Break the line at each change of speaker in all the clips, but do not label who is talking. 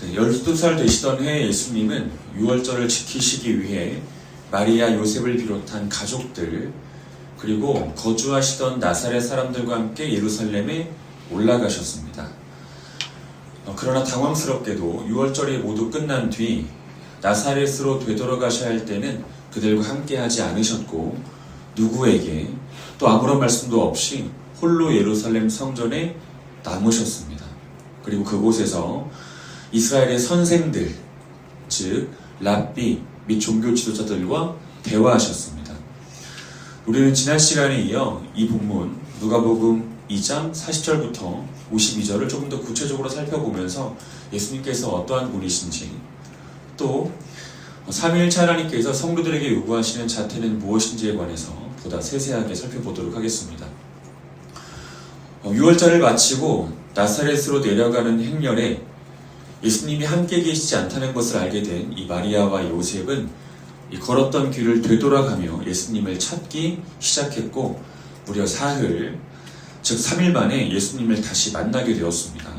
12살 되시던 해에 예수님은 유월절을 지키시기 위해 마리아, 요셉을 비롯한 가족들, 그리고 거주하시던 나사렛 사람들과 함께 예루살렘에 올라가셨습니다. 그러나 당황스럽게도 유월절이 모두 끝난 뒤 나사렛으로 되돌아가셔야 할 때는 그들과 함께 하지 않으셨고, 누구에게 또 아무런 말씀도 없이 홀로 예루살렘 성전에 남으셨습니다. 그리고 그곳에서 이스라엘의 선생들, 즉 랍비 및 종교 지도자들과 대화하셨습니다. 우리는 지난 시간에 이어 이 본문 누가복음 2장 40절부터 52절을 조금 더 구체적으로 살펴보면서 예수님께서 어떠한 분이신지, 또 삼위일체 하나님께서 성도들에게 요구하시는 자태는 무엇인지에 관해서 보다 세세하게 살펴보도록 하겠습니다. 6월절을 마치고 나사렛으로 내려가는 행렬에 예수님이 함께 계시지 않다는 것을 알게 된 이 마리아와 요셉은 이 걸었던 길을 되돌아가며 예수님을 찾기 시작했고, 무려 사흘, 즉 3일 만에 예수님을 다시 만나게 되었습니다.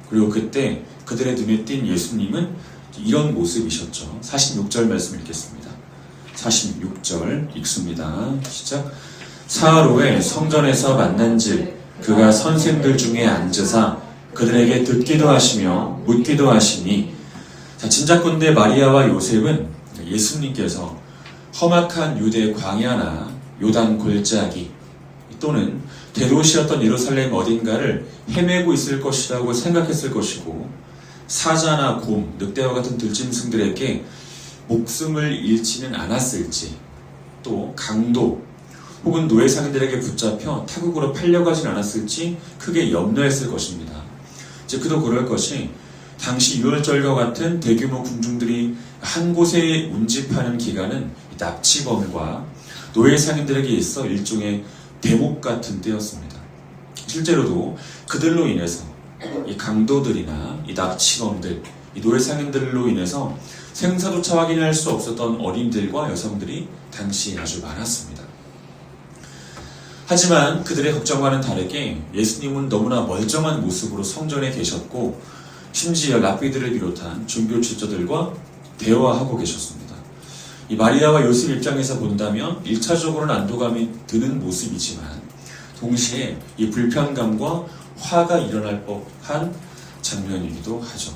그리고 그때 그들의 눈에 띈 예수님은 이런 모습이셨죠. 46절 말씀 읽겠습니다. 46절 읽습니다. 시작. 사흘 후에 성전에서 만난즉 그가 선생들 중에 앉으사 그들에게 듣기도 하시며 묻기도 하시니, 진작컨대 마리아와 요셉은 예수님께서 험악한 유대 광야나 요단 골짜기 또는 대도시였던 예루살렘 어딘가를 헤매고 있을 것이라고 생각했을 것이고, 사자나 곰, 늑대와 같은 들짐승들에게 목숨을 잃지는 않았을지, 또 강도 혹은 노예 상인들에게 붙잡혀 타국으로 팔려가진 않았을지 크게 염려했을 것입니다. 즉 그도 그럴 것이, 당시 유월절과 같은 대규모 군중들이 한 곳에 운집하는 기간은 납치범과 노예 상인들에게 있어 일종의 대목 같은 때였습니다. 실제로도 그들로 인해서 이 강도들이나 이 납치범들, 이 노예 상인들로 인해서 생사조차 확인할 수 없었던 어린들과 여성들이 당시 아주 많았습니다. 하지만 그들의 걱정과는 다르게 예수님은 너무나 멀쩡한 모습으로 성전에 계셨고, 심지어 랍비들을 비롯한 종교 지도자들과 대화하고 계셨습니다. 이 마리아와 요셉 입장에서 본다면 1차적으로는 안도감이 드는 모습이지만 동시에 이 불편감과 화가 일어날 법한 장면이기도 하죠.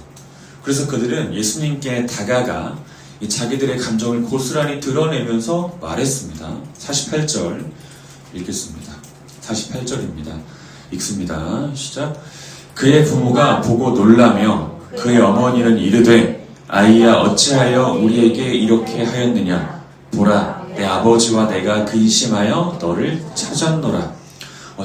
그래서 그들은 예수님께 다가가 이 자기들의 감정을 고스란히 드러내면서 말했습니다. 48절 읽겠습니다. 48절입니다. 읽습니다. 시작. 그의 부모가 보고 놀라며 그의 어머니는 이르되 아이야 어찌하여 우리에게 이렇게 하였느냐, 보라 내 아버지와 내가 근심하여 너를 찾았노라.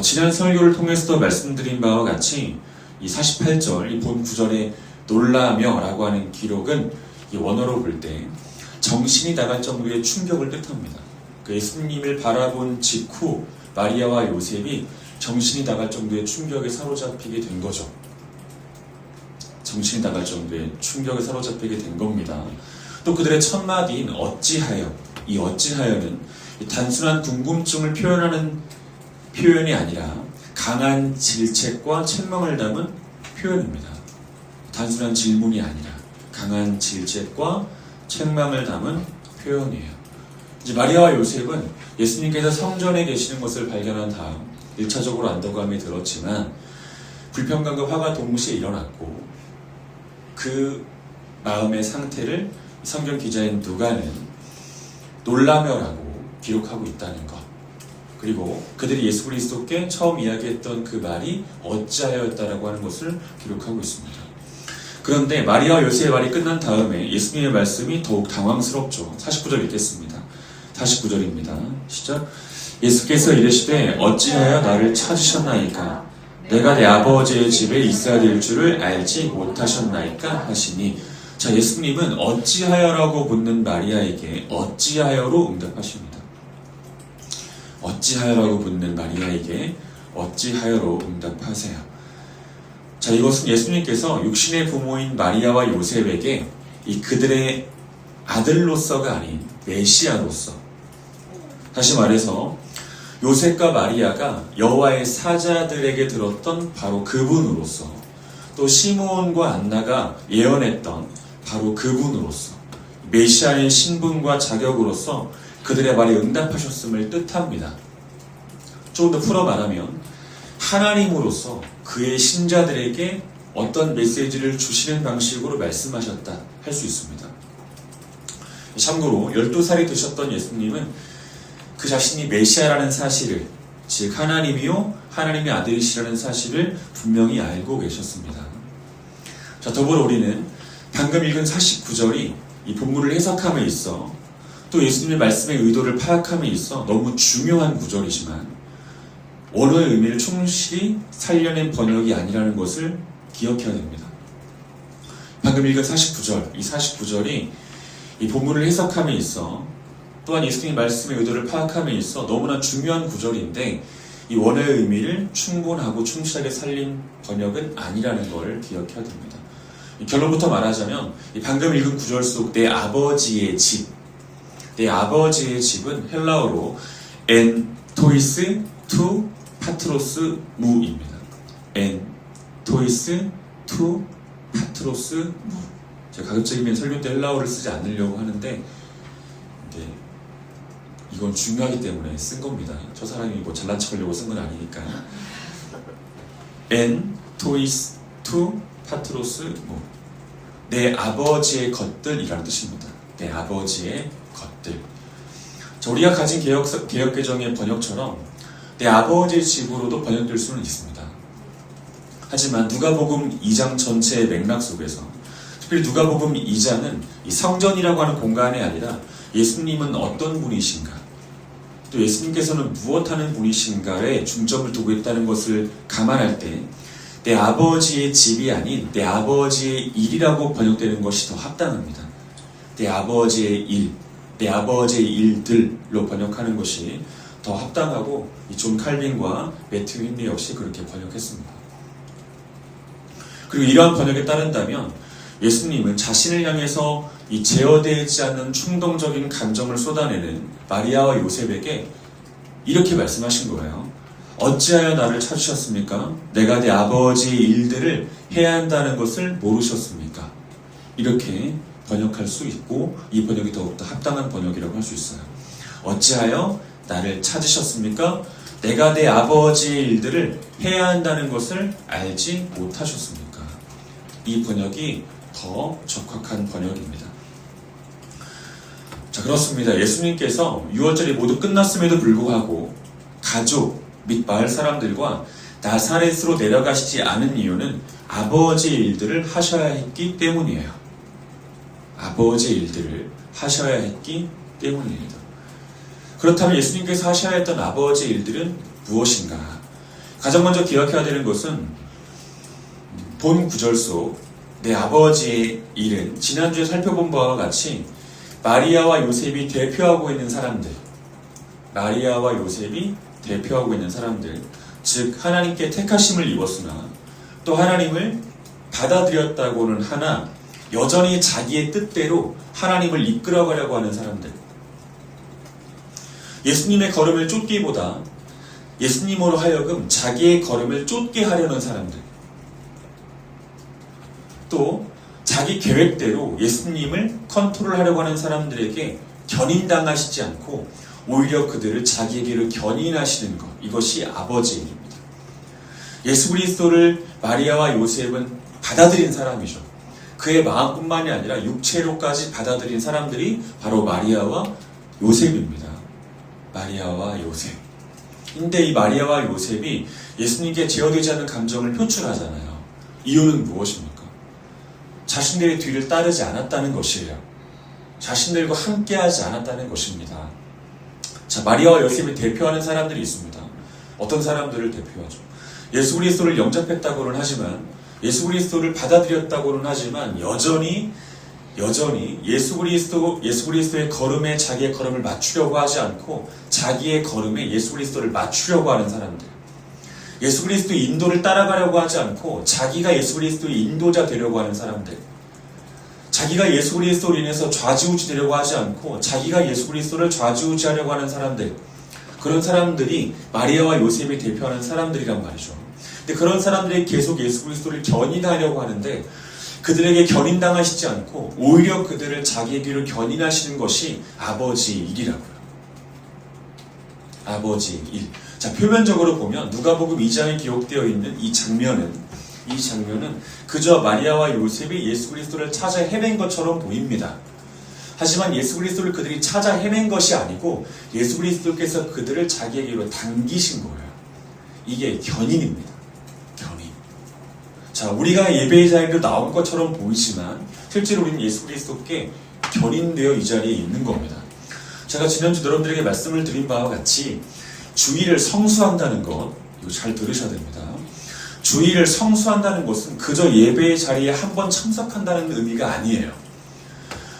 지난 설교를 통해서도 말씀드린 바와 같이 이 48절 이 본 구절에 놀라며 라고 하는 기록은 이 원어로 볼 때 정신이 나갈 정도의 충격을 뜻합니다. 그 예수님을 바라본 직후 마리아와 요셉이 정신이 나갈 정도의 충격에 사로잡히게 된 거죠. 정신이 나갈 정도의 충격에 사로잡히게 된 겁니다. 또 그들의 첫 마디인 어찌하여, 이 어찌하여는 단순한 궁금증을 표현하는 표현이 아니라 강한 질책과 책망을 담은 표현입니다. 단순한 질문이 아니라 강한 질책과 책망을 담은 표현이에요. 이제 마리아와 요셉은 예수님께서 성전에 계시는 것을 발견한 다음 1차적으로 안도감이 들었지만 불편감과 화가 동시에 일어났고, 그 마음의 상태를 성경 기자인 누가는 놀라며라고 기록하고 있다는 것, 그리고 그들이 예수 그리스도께 처음 이야기했던 그 말이 어찌하여였다라고 하는 것을 기록하고 있습니다. 그런데 마리아와 요셉의 말이 끝난 다음에 예수님의 말씀이 더욱 당황스럽죠. 49절 읽겠습니다. 49절입니다. 시작. 예수께서 이르시되 어찌하여 나를 찾으셨나이까, 내가 내 아버지의 집에 있어야 될 줄을 알지 못하셨나이까 하시니. 자, 예수님은 어찌하여라고 묻는 마리아에게 어찌하여로 응답하십니다. 어찌하여라고 묻는 마리아에게 어찌하여로 응답하세요. 자, 이것은 예수님께서 육신의 부모인 마리아와 요셉에게 이 그들의 아들로서가 아닌 메시아로서, 다시 말해서 요셉과 마리아가 여호와의 사자들에게 들었던 바로 그분으로서, 또 시므온과 안나가 예언했던 바로 그분으로서 메시아의 신분과 자격으로서 그들의 말에 응답하셨음을 뜻합니다. 조금 더 풀어 말하면 하나님으로서 그의 신자들에게 어떤 메시지를 주시는 방식으로 말씀하셨다 할 수 있습니다. 참고로 12살이 되셨던 예수님은 그 자신이 메시아라는 사실을, 즉 하나님이요 하나님의 아들이시라는 사실을 분명히 알고 계셨습니다. 자, 더불어 우리는 방금 읽은 49절이 이 본문을 해석함에 있어 또 예수님의 말씀의 의도를 파악함에 있어 너무 중요한 구절이지만 원어의 의미를 충실히 살려낸 번역이 아니라는 것을 기억해야 됩니다. 방금 읽은 49절, 이 49절이 이 본문을 해석함에 있어 또한 예수님의 말씀의 의도를 파악함에 있어 너무나 중요한 구절인데 이 원어의 의미를 충분하고 충실하게 살린 번역은 아니라는 걸 기억해야 됩니다. 결론부터 말하자면 이 방금 읽은 구절 속 내 아버지의 집, 내 아버지의 집은 헬라어로 엔 토이스 투 파트로스 무입니다. 엔 토이스 투 파트로스 무. 제가 가급적이면 설교 때 헬라어를 쓰지 않으려고 하는데 이건 중요하기 때문에 쓴 겁니다. 저 사람이 뭐 잘난 척하려고 쓴 건 아니니까. 엔 토이스 투 파트로스 무. 내 아버지의 것들이라는 뜻입니다. 내 아버지의 것들. 자, 우리가 가진 개역개정의 번역처럼 내 아버지의 집으로도 번역될 수는 있습니다. 하지만 누가복음 2장 전체의 맥락 속에서 특별히 누가복음 2장은 이 성전이라고 하는 공간이 아니라 예수님은 어떤 분이신가, 또 예수님께서는 무엇하는 분이신가에 중점을 두고 있다는 것을 감안할 때 내 아버지의 집이 아닌 내 아버지의 일이라고 번역되는 것이 더 합당합니다. 내 아버지의 일, 내 아버지의 일들로 번역하는 것이 더 합당하고 이 존 칼빈과 매튜 윈리 역시 그렇게 번역했습니다. 그리고 이러한 번역에 따른다면 예수님은 자신을 향해서 이 제어되지 않는 충동적인 감정을 쏟아내는 마리아와 요셉에게 이렇게 말씀하신 거예요. 어찌하여 나를 찾으셨습니까? 내가 내 아버지의 일들을 해야 한다는 것을 모르셨습니까? 이렇게 번역할 수 있고 이 번역이 더욱더 합당한 번역이라고 할 수 있어요. 어찌하여 나를 찾으셨습니까? 내가 내 아버지의 일들을 해야 한다는 것을 알지 못하셨습니까? 이 번역이 더 적확한 번역입니다. 자, 그렇습니다. 예수님께서 유월절이 모두 끝났음에도 불구하고 가족 및 마을 사람들과 나사렛으로 내려가시지 않은 이유는 아버지의 일들을 하셔야 했기 때문이에요. 아버지의 일들을 하셔야 했기 때문입니다. 그렇다면 예수님께서 하셔야 했던 아버지의 일들은 무엇인가? 가장 먼저 기억해야 되는 것은 본 구절 속 내 아버지의 일은 지난주에 살펴본 바와 같이 마리아와 요셉이 대표하고 있는 사람들, 마리아와 요셉이 대표하고 있는 사람들, 즉 하나님께 택하심을 입었으나 또 하나님을 받아들였다고는 하나 여전히 자기의 뜻대로 하나님을 이끌어가려고 하는 사람들, 예수님의 걸음을 쫓기보다 예수님으로 하여금 자기의 걸음을 쫓게 하려는 사람들, 또 자기 계획대로 예수님을 컨트롤하려고 하는 사람들에게 견인당하시지 않고 오히려 그들을 자기에게로 견인하시는 것, 이것이 아버지의 일입니다. 예수 그리스도를 마리아와 요셉은 받아들인 사람이죠. 그의 마음뿐만이 아니라 육체로까지 받아들인 사람들이 바로 마리아와 요셉입니다. 마리아와 요셉. 근데 이 마리아와 요셉이 예수님께 제어되지 않는 감정을 표출하잖아요. 이유는 무엇입니까? 자신들의 뒤를 따르지 않았다는 것이에요. 자신들과 함께하지 않았다는 것입니다. 자, 마리아와 요셉을 대표하는 사람들이 있습니다. 어떤 사람들을 대표하죠? 예수 그리스도를 영접했다고는 하지만, 예수 그리스도를 받아들였다고는 하지만 여전히 예수 그리스도의 걸음에 자기의 걸음을 맞추려고 하지 않고 자기의 걸음에 예수 그리스도를 맞추려고 하는 사람들, 예수 그리스도의 인도를 따라가려고 하지 않고 자기가 예수 그리스도의 인도자 되려고 하는 사람들, 자기가 예수 그리스도로 인해서 좌지우지 되려고 하지 않고 자기가 예수 그리스도를 좌지우지하려고 하는 사람들, 그런 사람들이 마리아와 요셉이 대표하는 사람들이란 말이죠. 근데 그런 사람들이 계속 예수 그리스도를 견인하려고 하는데 그들에게 견인당하시지 않고 오히려 그들을 자기에게로 견인하시는 것이 아버지의 일이라고요. 아버지의 일. 자, 표면적으로 보면 누가복음 2장에 기록되어 있는 이 장면은 그저 마리아와 요셉이 예수 그리스도를 찾아 헤맨 것처럼 보입니다. 하지만 예수 그리스도를 그들이 찾아 헤맨 것이 아니고 예수 그리스도께서 그들을 자기에게로 당기신 거예요. 이게 견인입니다. 견인. 자, 우리가 예배의 자리로 나온 것처럼 보이지만 실제로 우리는 예수 그리스도께 견인되어 이 자리에 있는 겁니다. 제가 지난주 여러분들에게 말씀을 드린 바와 같이 주일을 성수한다는 것, 이거 잘 들으셔야 됩니다. 주일을 성수한다는 것은 그저 예배의 자리에 한번 참석한다는 의미가 아니에요.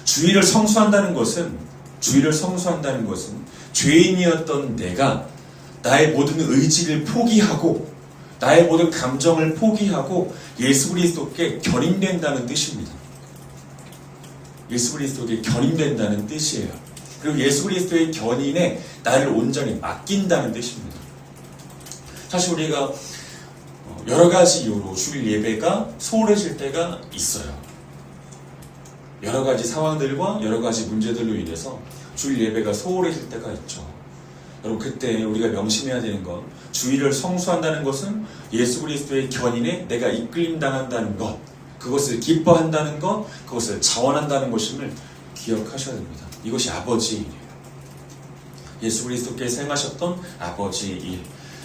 주일을 성수한다는 것은 죄인이었던 내가 나의 모든 의지를 포기하고 나의 모든 감정을 포기하고 예수 그리스도께 견인된다는 뜻입니다. 예수 그리스도께 견인된다는 뜻이에요. 그리고 예수 그리스도의 견인에 나를 온전히 맡긴다는 뜻입니다. 사실 우리가 여러 가지 이유로 주일 예배가 소홀해질 때가 있어요. 여러 가지 상황들과 여러 가지 문제들로 인해서 주일 예배가 소홀해질 때가 있죠. 여러분, 그때 우리가 명심해야 되는 건 주일을 성수한다는 것은 예수 그리스도의 견인에 내가 이끌림당한다는 것, 그것을 기뻐한다는 것, 그것을 자원한다는 것임을 기억하셔야 됩니다. 이것이 아버지의 일이에요. 예수 그리스도께서 행하셨던 아버지의 일.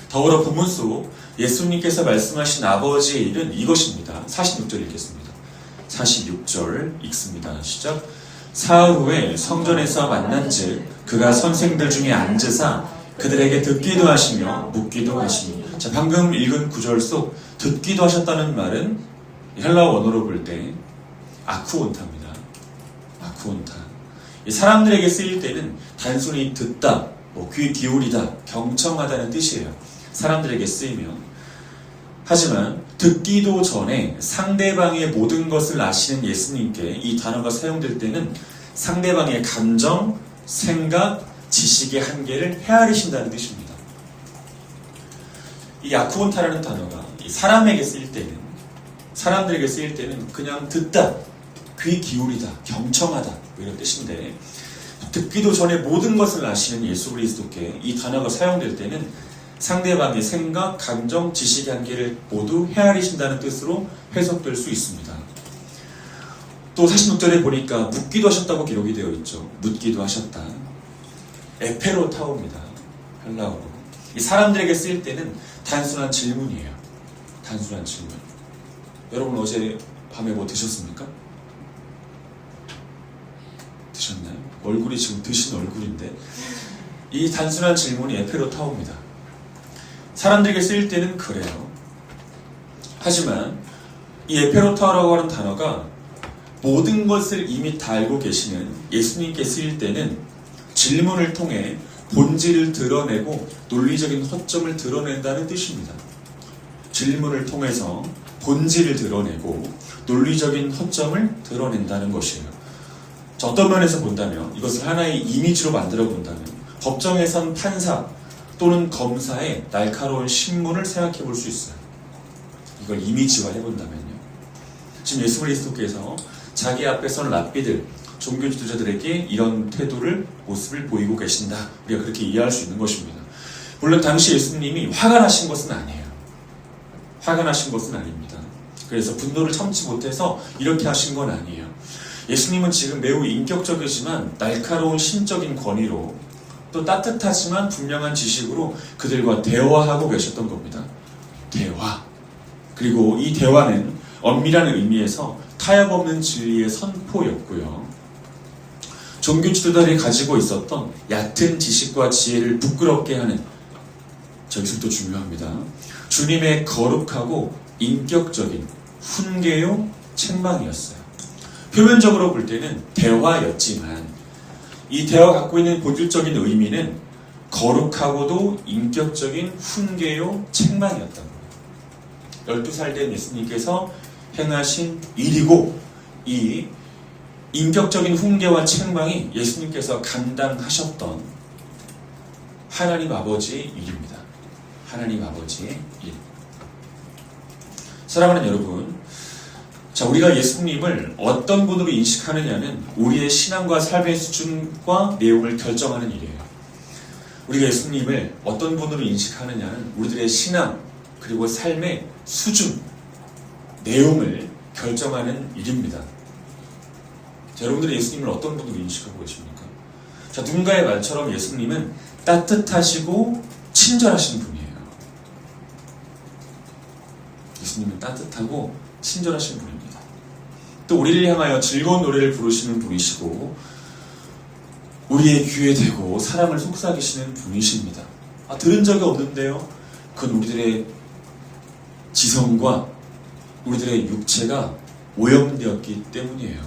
더불어 본문 속 예수님께서 말씀하신 아버지의 일은 이것입니다. 46절 읽겠습니다. 46절 읽습니다. 시작. 사흘 후에 성전에서 만난즉 그가 선생들 중에 앉으사 그들에게 듣기도 하시며 묻기도 하시니. 자, 방금 읽은 구절 속 듣기도 하셨다는 말은 헬라어 원어로 볼 때 아쿠온타입니다. 아쿠온타. 사람들에게 쓰일 때는 단순히 듣다, 귀 기울이다, 경청하다는 뜻이에요. 사람들에게 쓰이면. 하지만 듣기도 전에 상대방의 모든 것을 아시는 예수님께 이 단어가 사용될 때는 상대방의 감정, 생각, 지식의 한계를 헤아리신다는 뜻입니다. 이 아쿠온타라는 단어가 사람에게 쓰일 때는 그냥 듣다, 귀 기울이다, 경청하다 이런 뜻인데, 듣기도 전에 모든 것을 아시는 예수 그리스도께 이 단어가 사용될 때는 상대방의 생각, 감정, 지식의 한계를 모두 헤아리신다는 뜻으로 해석될 수 있습니다. 또 46절에 보니까 묻기도 하셨다고 기록이 되어 있죠. 묻기도 하셨다. 에페로타오입니다. 헬라어로. 이 사람들에게 쓰일 때는 단순한 질문이에요. 단순한 질문. 여러분 어제 밤에 뭐 드셨습니까? 드셨나요? 얼굴이 지금 드신 얼굴인데 이 단순한 질문이 에페로타오입니다. 사람들에게 쓰일 때는 그래요. 하지만 이 에페로타오라고 하는 단어가 모든 것을 이미 다 알고 계시는 예수님께 쓰일 때는 질문을 통해 본질을 드러내고 논리적인 허점을 드러낸다는 뜻입니다. 질문을 통해서 본질을 드러내고 논리적인 허점을 드러낸다는 것이에요. 어떤 면에서 본다면 이것을 하나의 이미지로 만들어 본다면 법정에선 판사 또는 검사의 날카로운 신문을 생각해 볼 수 있어요. 이걸 이미지화 해본다면요. 지금 예수 그리스도께서 자기 앞에 선 랍비들, 종교 지도자들에게 이런 태도를, 모습을 보이고 계신다. 우리가 그렇게 이해할 수 있는 것입니다. 물론 당시 예수님이 화가 나신 것은 아니에요. 화가 나신 것은 아닙니다. 그래서 분노를 참지 못해서 이렇게 하신 건 아니에요. 예수님은 지금 매우 인격적이지만 날카로운 신적인 권위로 또 따뜻하지만 분명한 지식으로 그들과 대화하고 계셨던 겁니다. 대화. 그리고 이 대화는 엄밀한 의미에서 타협 없는 진리의 선포였고요. 종교 지도자들이 가지고 있었던 얕은 지식과 지혜를 부끄럽게 하는, 저기서 또 중요합니다. 주님의 거룩하고 인격적인 훈계요 책망이었어요. 표면적으로 볼 때는 대화였지만 이 대화가 갖고 있는 본질적인 의미는 거룩하고도 인격적인 훈계요 책망이었던 거예요. 12살 된 예수님께서 행하신 일이고 이 인격적인 훈계와 책망이 예수님께서 감당하셨던 하나님 아버지의 일입니다. 하나님 아버지의 일. 사랑하는 여러분, 자, 우리가 예수님을 어떤 분으로 인식하느냐는 우리의 신앙과 삶의 수준과 내용을 결정하는 일이에요. 우리가 예수님을 어떤 분으로 인식하느냐는 우리들의 신앙 그리고 삶의 수준, 내용을 결정하는 일입니다. 자, 여러분들이 예수님을 어떤 분으로 인식하고 계십니까? 자, 누군가의 말처럼 예수님은 따뜻하시고 친절하신 분이에요. 예수님은 따뜻하고 친절하신 분입니다. 또 우리를 향하여 즐거운 노래를 부르시는 분이시고 우리의 귀에 대고 사랑을 속삭이시는 분이십니다. 들은 적이 없는데요. 그건 우리들의 지성과 우리들의 육체가 오염되었기 때문이에요.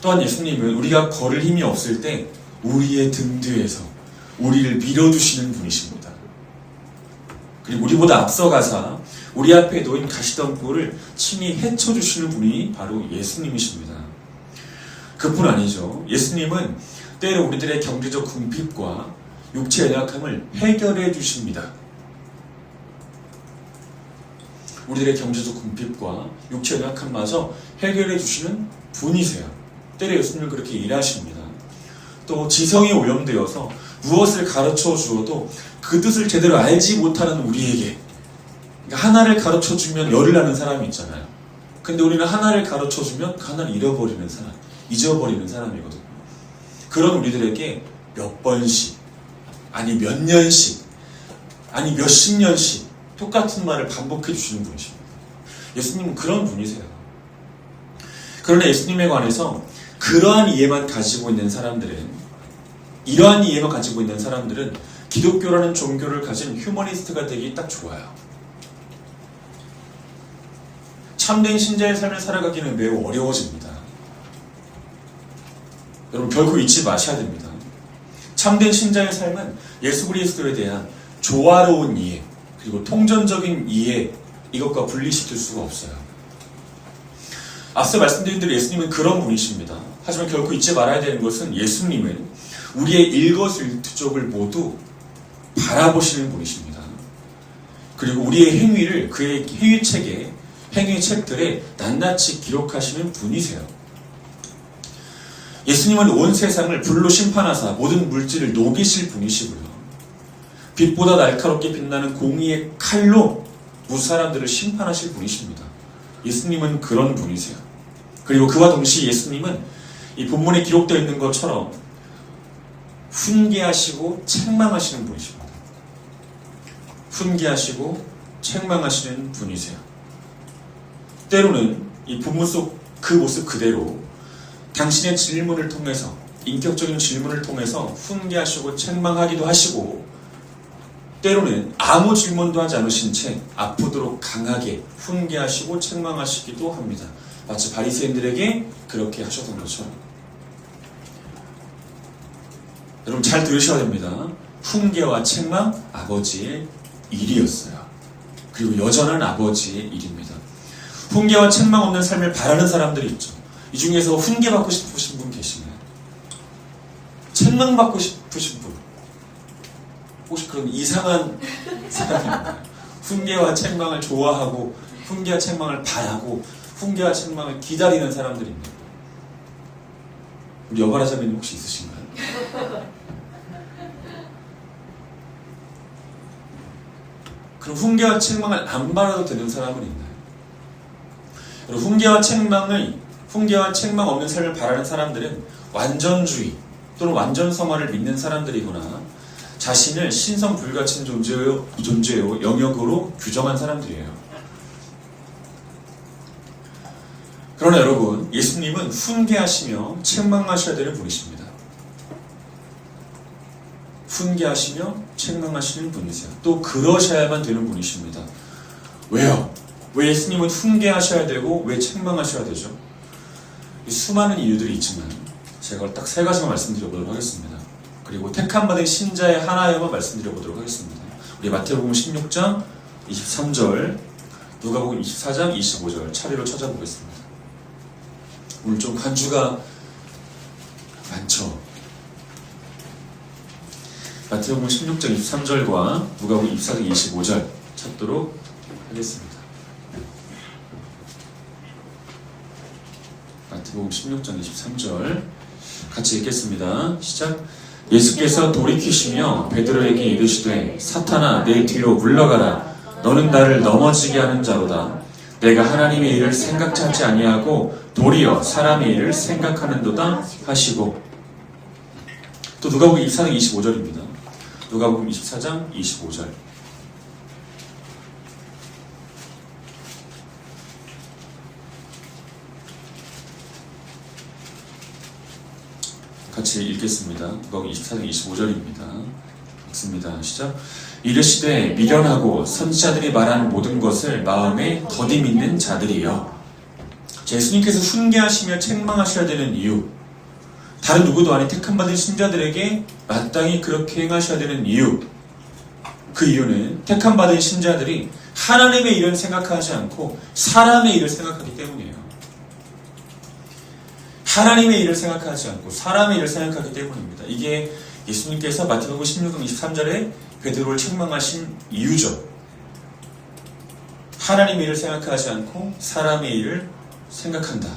또한 예수님은 우리가 걸을 힘이 없을 때 우리의 등 뒤에서 우리를 밀어주시는 분이십니다. 그리고 우리보다 앞서가사 우리 앞에 놓인 가시덤불을 친히 헤쳐주시는 분이 바로 예수님이십니다. 그뿐 아니죠. 예수님은 때로 우리들의 경제적 궁핍과 육체의 연약함을 해결해 주십니다. 우리들의 경제적 궁핍과 육체의 연약함마저 해결해 주시는 분이세요. 때로 예수님은 그렇게 일하십니다. 또 지성이 오염되어서 무엇을 가르쳐 주어도 그 뜻을 제대로 알지 못하는 우리에게, 그러니까 하나를 가르쳐 주면 열을 나는 사람이 있잖아요. 근데 우리는 하나를 가르쳐 주면 그 하나를 잃어버리는 사람, 잊어버리는 사람이거든요. 그런 우리들에게 몇 번씩, 아니 몇 년씩, 아니 몇십 년씩 똑같은 말을 반복해 주시는 분이십니다. 예수님은 그런 분이세요. 그러나 예수님에 관해서 그러한 이해만 가지고 있는 사람들은, 이러한 이해만 가지고 있는 사람들은 기독교라는 종교를 가진 휴머니스트가 되기 딱 좋아요. 참된 신자의 삶을 살아가기는 매우 어려워집니다. 여러분 결코 잊지 마셔야 됩니다. 참된 신자의 삶은 예수 그리스도에 대한 조화로운 이해, 그리고 통전적인 이해, 이것과 분리시킬 수가 없어요. 앞서 말씀드린 대로 예수님은 그런 분이십니다. 하지만 결코 잊지 말아야 되는 것은 예수님은 우리의 일거수일투족을 모두 바라보시는 분이십니다. 그리고 우리의 행위를 그의 행위책에, 행위책들에 낱낱이 기록하시는 분이세요. 예수님은 온 세상을 불로 심판하사 모든 물질을 녹이실 분이시고요. 빛보다 날카롭게 빛나는 공의의 칼로 무사람들을 심판하실 분이십니다. 예수님은 그런 분이세요. 그리고 그와 동시에 예수님은 이 본문에 기록되어 있는 것처럼 훈계하시고 책망하시는 분이십니다. 훈계하시고 책망하시는 분이세요. 때로는 이 본문 속 그 모습 그대로 당신의 질문을 통해서, 인격적인 질문을 통해서 훈계하시고 책망하기도 하시고, 때로는 아무 질문도 하지 않으신 채 아프도록 강하게 훈계하시고 책망하시기도 합니다. 마치 바리새인들에게 그렇게 하셨던 것처럼. 여러분 잘 들으셔야 됩니다. 훈계와 책망, 아버지의 일이었어요. 그리고 여전한 아버지의 일입니다. 훈계와 책망 없는 삶을 바라는 사람들이 있죠. 이 중에서 훈계받고 싶으신 분 계시나요? 책망받고 싶으신 분? 혹시 그런 이상한 사람이 있나요? 훈계와 책망을 좋아하고 훈계와 책망을 바라고 훈계와 책망을 기다리는 사람들이 있나요? 우리 여바라 자매님 혹시 있으신가요? 그럼 훈계와 책망을 안 바라도 되는 사람은 있나요? 그리고 훈계와 책망 없는 삶을 바라는 사람들은 완전주의 또는 완전성화를 믿는 사람들이거나 자신을 신성 불가침 존재요 영역으로 규정한 사람들이에요. 그러나 여러분, 예수님은 훈계하시며 책망하셔야 되는 분이십니다. 훈계하시며 책망하시는 분이세요. 또 그러셔야만 되는 분이십니다. 왜요? 왜 예수님은 훈계하셔야 되고 왜 책망하셔야 되죠? 수많은 이유들이 있지만 제가 딱 세 가지만 말씀드려보도록 하겠습니다. 그리고 택함 받은 신자의 하나여만 말씀드려보도록 하겠습니다. 우리 마태복음 16장 23절, 누가복음 24장 25절 차례로 찾아보겠습니다. 오늘 좀 간주가 많죠. 마태복음 16장 23절과 누가복음 24장 25절 찾도록 하겠습니다. 마태복음 16장 23절 같이 읽겠습니다. 시작. 예수께서 돌이키시며 베드로에게 이르시되 사탄아 내 뒤로 물러가라. 너는 나를 넘어지게 하는 자로다. 내가 하나님의 일을 생각지 하지 아니하고 도리어 사람의 일을 생각하는도다 하시고. 또 누가복음 24장 25절입니다. 누가복음 24장 25절 같이 읽겠습니다. 누가복음 24장 25절입니다. 읽습니다. 시작. 이르시되 미련하고 선지자들이 말한 모든 것을 마음에 더디 믿는 자들이여. 예수님께서 훈계하시며 책망하셔야 되는 이유, 다른 누구도 아닌 택함받은 신자들에게 마땅히 그렇게 행하셔야 되는 이유, 그 이유는 택함받은 신자들이 하나님의 일을 생각하지 않고 사람의 일을 생각하기 때문이에요. 하나님의 일을 생각하지 않고 사람의 일을 생각하기 때문입니다. 이게 예수님께서 마태복음 16장 23절에 베드로를 책망하신 이유죠. 하나님의 일을 생각하지 않고 사람의 일을 생각한다.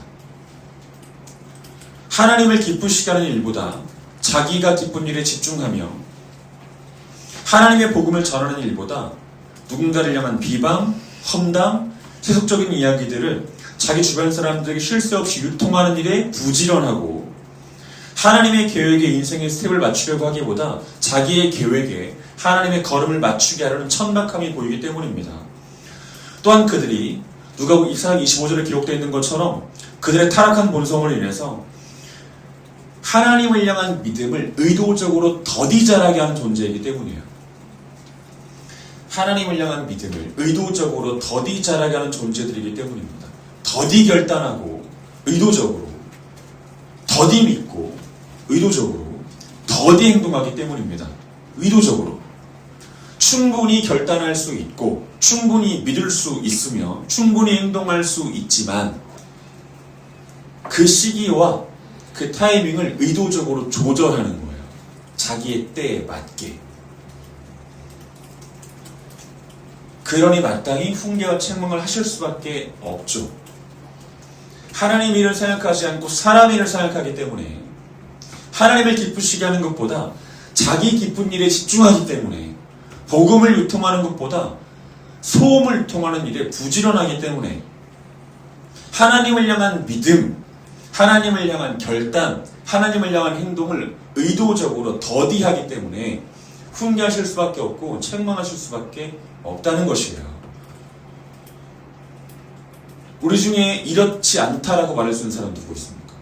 하나님을 기쁘시게 하는 일보다 자기가 기쁜 일에 집중하며 하나님의 복음을 전하는 일보다 누군가를 향한 비방, 험담, 세속적인 이야기들을 자기 주변 사람들에게 쉴 새 없이 유통하는 일에 부지런하고 하나님의 계획에 인생의 스텝을 맞추려고 하기보다 자기의 계획에 하나님의 걸음을 맞추게 하려는 천박함이 보이기 때문입니다. 또한 그들이 누가복음 24장 25절에 기록되어 있는 것처럼 그들의 타락한 본성을 인해서 하나님을 향한 믿음을 의도적으로 더디 자라게 하는 존재이기 때문이에요. 하나님을 향한 믿음을 의도적으로 더디 자라게 하는 존재들이기 때문입니다. 더디 결단하고 의도적으로, 더디 믿고 의도적으로, 더디 행동하기 때문입니다. 의도적으로. 충분히 결단할 수 있고 충분히 믿을 수 있으며 충분히 행동할 수 있지만 그 시기와 그 타이밍을 의도적으로 조절하는 거예요. 자기의 때에 맞게. 그러니 마땅히 훈계와 책망을 하실 수밖에 없죠. 하나님 일을 생각하지 않고 사람 일을 생각하기 때문에 하나님을 기쁘시게 하는 것보다 자기 기쁜 일에 집중하기 때문에 복음을 유통하는 것보다 소음을 유통하는 일에 부지런하기 때문에 하나님을 향한 믿음, 하나님을 향한 결단, 하나님을 향한 행동을 의도적으로 더디하기 때문에 훈계하실 수밖에 없고 책망하실 수밖에 없다는 것이에요. 우리 중에 이렇지 않다라고 말할 수 있는 사람 누구 있습니까?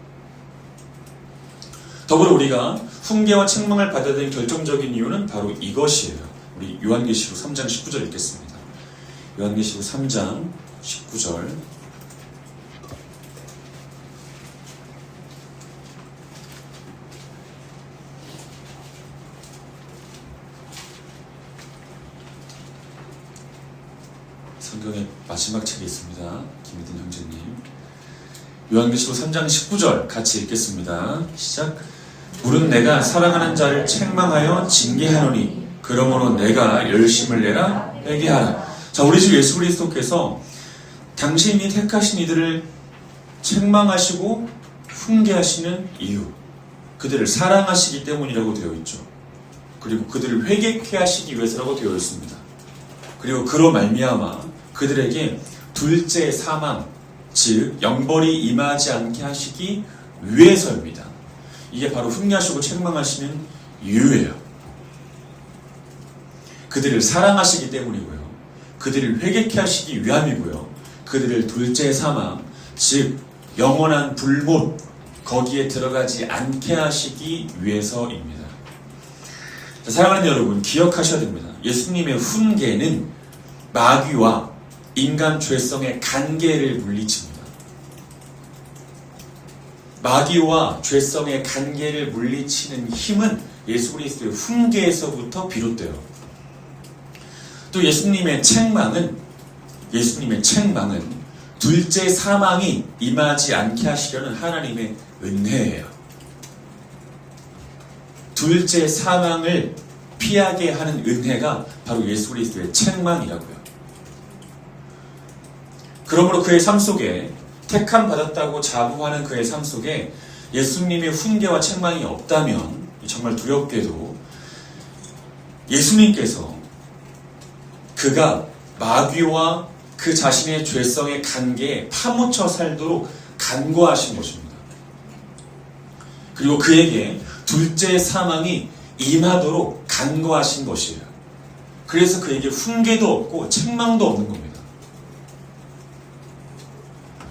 더불어 우리가 훈계와 책망을 받아야 되는 결정적인 이유는 바로 이것이에요. 우리 요한계시록 3장 19절 읽겠습니다. 요한계시록 3장 19절 성경의 마지막 책에 있습니다. 김희든 형제님. 요한계시록 3장 19절 같이 읽겠습니다. 시작. 물은 내가 사랑하는 자를 책망하여 징계하노니 그러므로 내가 열심을 내라 회개하라. 자, 우리 주 예수 그리스도께서 당신이 택하신 이들을 책망하시고 훈계하시는 이유, 그들을 사랑하시기 때문이라고 되어 있죠. 그리고 그들을 회개케 하시기 위해서라고 되어 있습니다. 그리고 그로 말미암아 그들에게 둘째 사망, 즉 영벌이 임하지 않게 하시기 위해서입니다. 이게 바로 훈계하시고 책망하시는 이유예요. 그들을 사랑하시기 때문이고요. 그들을 회개케 하시기 위함이고요. 그들을 둘째 사망, 즉 영원한 불못, 거기에 들어가지 않게 하시기 위해서입니다. 자, 사랑하는 여러분, 기억하셔야 됩니다. 예수님의 훈계는 마귀와 인간 죄성의 관계를 물리칩니다. 마귀와 죄성의 관계를 물리치는 힘은 예수 그리스도의 훈계에서부터 비롯돼요. 또 예수님의 책망은 둘째 사망이 임하지 않게 하시려는 하나님의 은혜예요. 둘째 사망을 피하게 하는 은혜가 바로 예수 그리스도의 책망이라고요. 그러므로 그의 삶 속에 택함 받았다고 자부하는 그의 삶 속에 예수님의 훈계와 책망이 없다면 정말 두렵게도 예수님께서 그가 마귀와 그 자신의 죄성의 관계에 파묻혀 살도록 간구하신 것입니다. 그리고 그에게 둘째 사망이 임하도록 간구하신 것이에요. 그래서 그에게 훈계도 없고 책망도 없는 겁니다.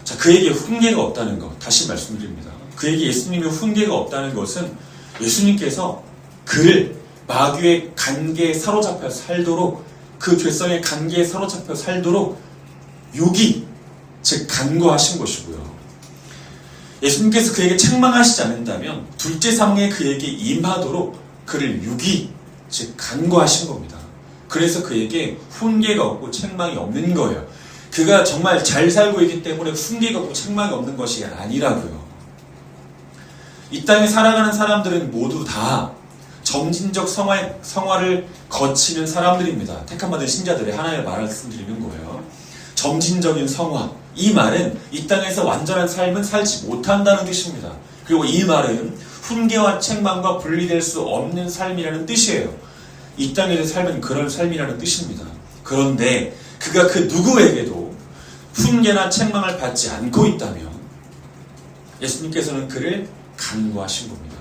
자, 그에게 훈계가 없다는 것, 다시 말씀드립니다. 그에게 예수님의 훈계가 없다는 것은 예수님께서 그를 마귀의 관계에 사로잡혀 살도록, 그 죄성의 관계에 사로잡혀 살도록 유기, 즉 간구하신 것이고요. 예수님께서 그에게 책망하시지 않는다면 둘째 사망에 그에게 임하도록 그를 유기, 즉 간구하신 겁니다. 그래서 그에게 훈계가 없고 책망이 없는 거예요. 그가 정말 잘 살고 있기 때문에 훈계가 없고 책망이 없는 것이 아니라고요. 이 땅에 살아가는 사람들은 모두 다 점진적 성화를 거치는 사람들입니다. 택함받은 신자들의 하나의 말씀드리는 거예요. 점진적인 성화. 이 말은 이 땅에서 완전한 삶은 살지 못한다는 뜻입니다. 그리고 이 말은 훈계와 책망과 분리될 수 없는 삶이라는 뜻이에요. 이 땅에서 삶은 그런 삶이라는 뜻입니다. 그런데 그가 그 누구에게도 훈계나 책망을 받지 않고 있다면 예수님께서는 그를 간구하신 겁니다.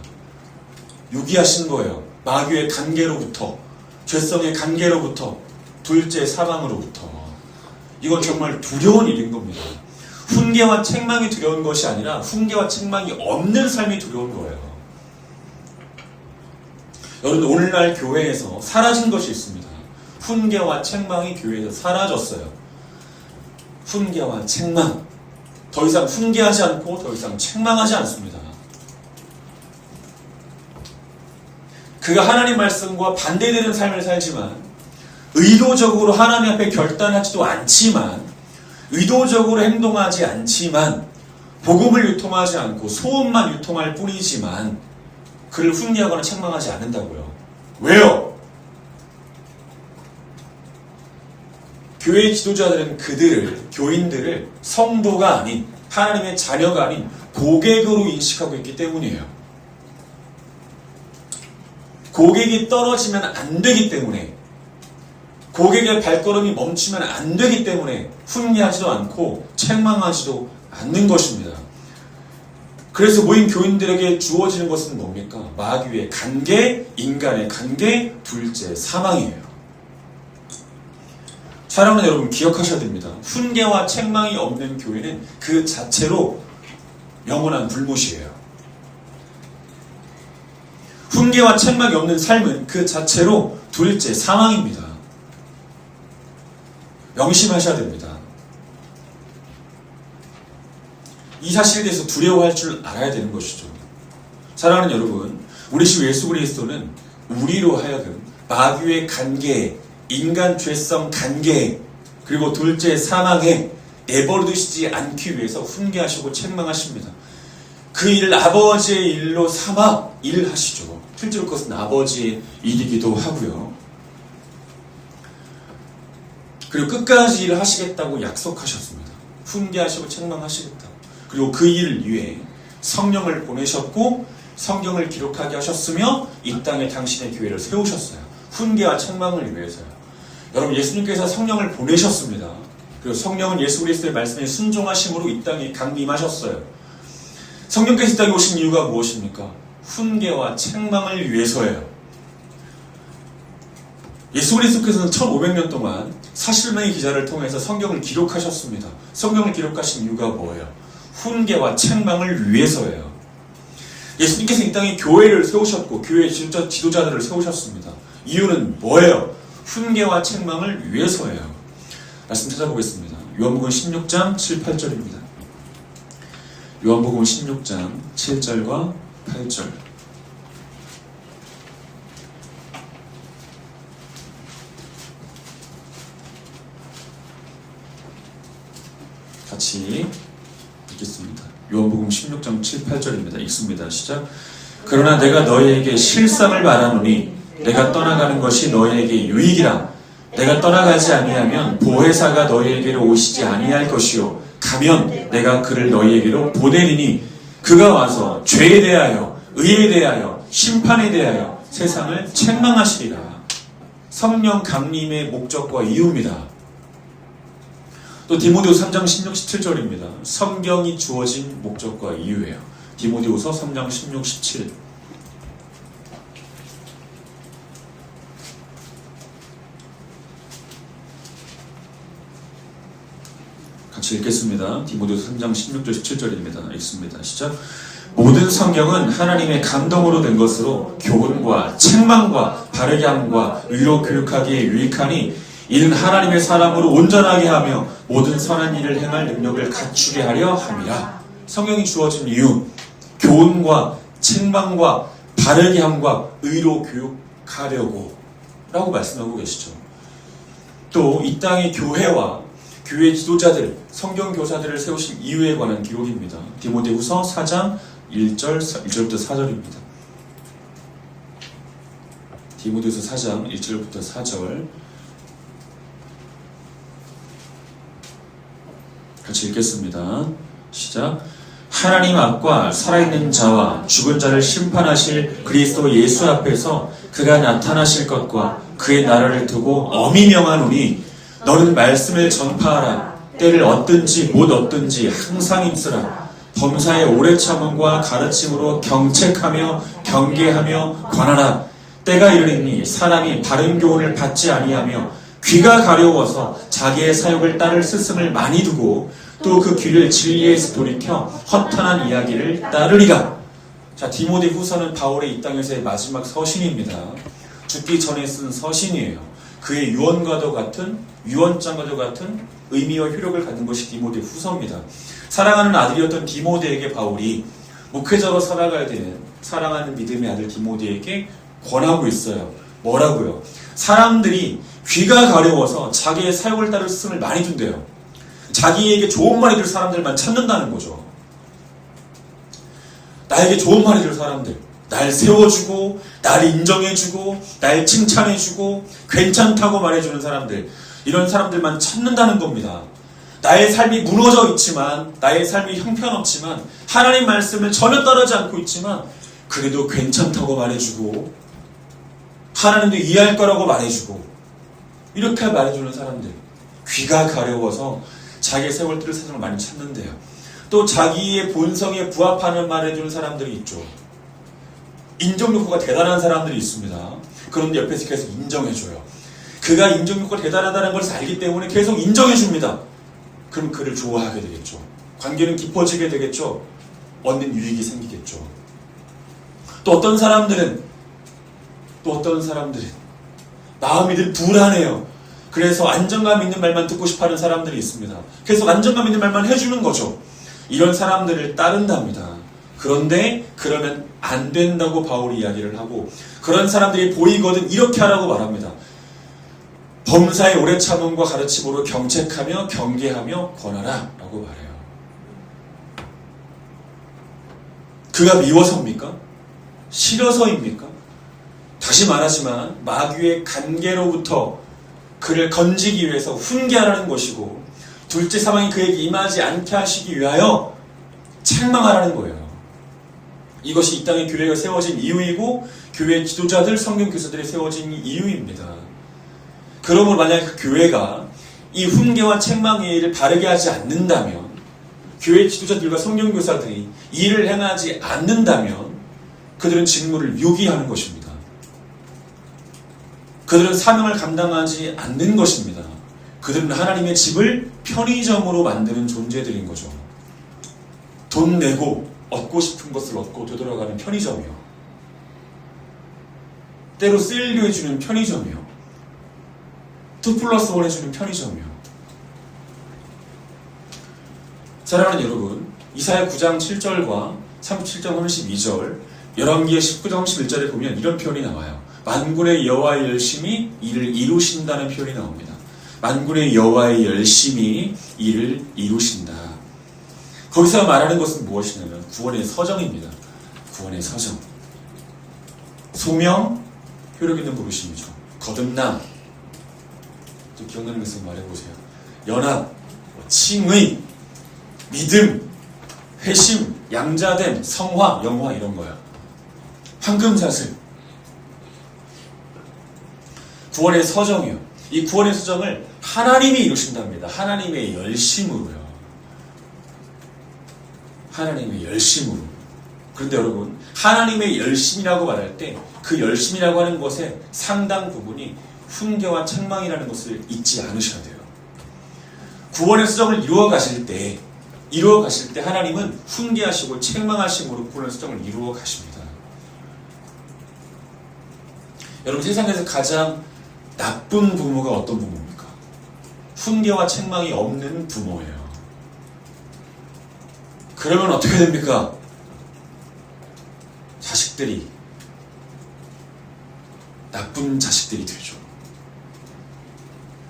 유기하신 거예요. 마귀의 관계로부터, 죄성의 관계로부터, 둘째 사망으로부터. 이건 정말 두려운 일인 겁니다. 훈계와 책망이 두려운 것이 아니라 훈계와 책망이 없는 삶이 두려운 거예요. 여러분, 오늘날 교회에서 사라진 것이 있습니다. 훈계와 책망이 교회에서 사라졌어요. 훈계와 책망. 더 이상 훈계하지 않고 더 이상 책망하지 않습니다. 그가 하나님 말씀과 반대되는 삶을 살지만, 의도적으로 하나님 앞에 결단하지도 않지만, 의도적으로 행동하지 않지만, 복음을 유통하지 않고 소음만 유통할 뿐이지만 그를 훈계하거나 책망하지 않는다고요. 왜요? 교회 지도자들은 그들을, 교인들을 성도가 아닌, 하나님의 자녀가 아닌 고객으로 인식하고 있기 때문이에요. 고객이 떨어지면 안 되기 때문에, 고객의 발걸음이 멈추면 안 되기 때문에 훈계하지도 않고 책망하지도 않는 것입니다. 그래서 모인 교인들에게 주어지는 것은 뭡니까? 마귀의 관계, 인간의 관계, 둘째 사망이에요. 사랑하는 여러분, 기억하셔야 됩니다. 훈계와 책망이 없는 교회는 그 자체로 영원한 불못이에요. 훈계와 책망이 없는 삶은 그 자체로 둘째 사망입니다. 명심하셔야 됩니다. 이 사실에 대해서 두려워할 줄 알아야 되는 것이죠. 사랑하는 여러분, 우리 주 예수 그리스도는 우리로 하여금 마귀의 관계, 인간 죄성 관계, 그리고 둘째 사망에 내버려두시지 않기 위해서 훈계하시고 책망하십니다. 그 일을 아버지의 일로 삼아 일하시죠. 실제로 그것은 아버지의 일이기도 하고요. 그리고 끝까지 일을 하시겠다고 약속하셨습니다. 훈계하시고 책망하시겠다. 그리고 그 일을 위해 성령을 보내셨고 성경을 기록하게 하셨으며 이 땅에 당신의 교회를 세우셨어요. 훈계와 책망을 위해서요. 여러분, 예수님께서 성령을 보내셨습니다. 그리고 성령은 예수 그리스도의 말씀에 순종하심으로 이 땅에 강림하셨어요. 성령께서 이 땅에 오신 이유가 무엇입니까? 훈계와 책망을 위해서예요. 예수 그리스도께서는 1500년 동안 40명의 기자를 통해서 성경을 기록하셨습니다. 성경을 기록하신 이유가 뭐예요? 훈계와 책망을 위해서예요. 예수님께서 이 땅에 교회를 세우셨고 교회의 지도자들을 세우셨습니다. 이유는 뭐예요? 훈계와 책망을 위해서예요. 말씀 찾아보겠습니다. 요한복음 16장 7, 8절입니다. 요한복음 16장 7절과 8절. 같이 읽겠습니다. 요한복음 16장 7, 8절입니다. 읽습니다. 시작. 그러나 내가 너희에게 실상을 말하노니 내가 떠나가는 것이 너희에게 유익이라. 내가 떠나가지 아니하면 보혜사가 너희에게로 오시지 아니할 것이요 가면 내가 그를 너희에게로 보내리니 그가 와서 죄에 대하여 의에 대하여 심판에 대하여 세상을 책망하시리라. 성령 강림의 목적과 이유입니다. 또 디모데후서 3장 16, 17절입니다. 성경이 주어진 목적과 이유예요. 디모데후서 3장 16, 17. 같이 읽겠습니다. 디모데후서 3장 16절 17절입니다. 읽습니다. 시작. 모든 성경은 하나님의 감동으로 된 것으로 교훈과 책망과 바르게 함과 의로 교육하기에 유익하니 이는 하나님의 사람으로 온전하게 하며 모든 선한 일을 행할 능력을 갖추게 하려 함이라. 성경이 주어진 이유, 교훈과 책망과 바르게 함과 의로 교육하려고 라고 말씀하고 계시죠. 또 이 땅의 교회와 교회 지도자들, 성경 교사들을 세우신 이유에 관한 기록입니다. 디모데후서 4장 1절부터 4절입니다. 디모데후서 4장 1절부터 4절 같이 읽겠습니다. 시작. 하나님 앞과 살아있는 자와 죽은 자를 심판하실 그리스도 예수 앞에서 그가 나타나실 것과 그의 나라를 두고 엄히 명하노니 너는 말씀을 전파하라. 때를 얻든지 못 얻든지 항상 힘쓰라. 범사의 오래 참음과 가르침으로 경책하며 경계하며 권하라. 때가 이르리니 사람이 바른 교훈을 받지 아니하며 귀가 가려워서 자기의 사욕을 따를 스승을 많이 두고 또 그 귀를 진리에서 돌이켜 허탄한 이야기를 따르리라. 자, 디모데 후서는 바울의 이 땅에서의 마지막 서신입니다. 죽기 전에 쓴 서신이에요. 그의 유언과도 같은, 유언장과도 같은 의미와 효력을 갖는 것이 디모데 후서입니다. 사랑하는 아들이었던 디모데에게 바울이 목회자로 살아가야 되는 사랑하는 믿음의 아들 디모데에게 권하고 있어요. 뭐라고요? 사람들이 귀가 가려워서 자기의 사욕을 따를 스승을 많이 둔대요. 자기에게 좋은 말 해줄 사람들만 찾는다는 거죠. 나에게 좋은 말 해줄 사람들, 날 세워주고 날 인정해주고 날 칭찬해주고 괜찮다고 말해주는 사람들, 이런 사람들만 찾는다는 겁니다. 나의 삶이 무너져 있지만, 나의 삶이 형편없지만, 하나님 말씀을 전혀 따르지 않고 있지만 그래도 괜찮다고 말해주고 하나님도 이해할 거라고 말해주고 이렇게 말해주는 사람들, 귀가 가려워서 자기의 세월 들을 사람을 많이 찾는데요. 또 자기의 본성에 부합하는 말 해주는 사람들이 있죠. 인정욕구가 대단한 사람들이 있습니다. 그런데 옆에서 계속 인정해줘요. 그가 인정욕구가 대단하다는 것을 알기 때문에 계속 인정해줍니다. 그럼 그를 좋아하게 되겠죠. 관계는 깊어지게 되겠죠. 얻는 유익이 생기겠죠. 또 어떤 사람들은 마음이 늘 불안해요. 그래서 안정감 있는 말만 듣고 싶어하는 사람들이 있습니다. 계속 안정감 있는 말만 해주는 거죠. 이런 사람들을 따른답니다. 그런데 그러면 안 된다고 바울이 이야기를 하고, 그런 사람들이 보이거든 이렇게 하라고 말합니다. 범사의 오래 참음과 가르침으로 경책하며 경계하며 권하라 라고 말해요. 그가 미워서입니까? 싫어서입니까? 다시 말하지만 마귀의 관계로부터 그를 건지기 위해서 훈계하라는 것이고, 둘째 사망이 그에게 임하지 않게 하시기 위하여 책망하라는 거예요. 이것이 이 땅에 교회가 세워진 이유이고 교회 지도자들, 성경 교사들이 세워진 이유입니다. 그러므로 만약 그 교회가 이 훈계와 책망의 일을 바르게 하지 않는다면, 교회 지도자들과 성경 교사들이 일을 행하지 않는다면 그들은 직무를 유기하는 것입니다. 그들은 사명을 감당하지 않는 것입니다. 그들은 하나님의 집을 편의점으로 만드는 존재들인 거죠. 돈 내고 얻고 싶은 것을 얻고 되돌아가는 편의점이요. 때로 세일료 해주는 편의점이요. 2+1 해주는 편의점이요. 사랑하는 여러분, 이사야 9장 7절과 37장 32절, 열왕기의 19장 11절에 보면 이런 표현이 나와요. 만군의 여호와의 열심히 이를 이루신다는 표현이 나옵니다. 만군의 여호와의 열심히 이를 이루신다. 거기서 말하는 것은 무엇이냐면 구원의 서정입니다. 구원의 서정. 소명, 효력 있는 부르심이죠. 거듭남, 또 기억나는 것을 말해보세요. 연합, 칭의, 믿음, 회심, 양자됨, 성화, 영화 이런 거야. 황금사슬. 구원의 서정이요. 이 구원의 서정을 하나님이 이루신답니다. 하나님의 열심으로요. 하나님의 열심으로. 그런데 여러분, 하나님의 열심이라고 말할 때 그 열심이라고 하는 것의 상당 부분이 훈계와 책망이라는 것을 잊지 않으셔야 돼요. 구원의 수정을 이루어 가실 때 하나님은 훈계하시고 책망하심으로 구원의 수정을 이루어 가십니다. 여러분, 세상에서 가장 나쁜 부모가 어떤 부모입니까? 훈계와 책망이 없는 부모예요. 그러면 어떻게 됩니까? 자식들이 나쁜 자식들이 되죠.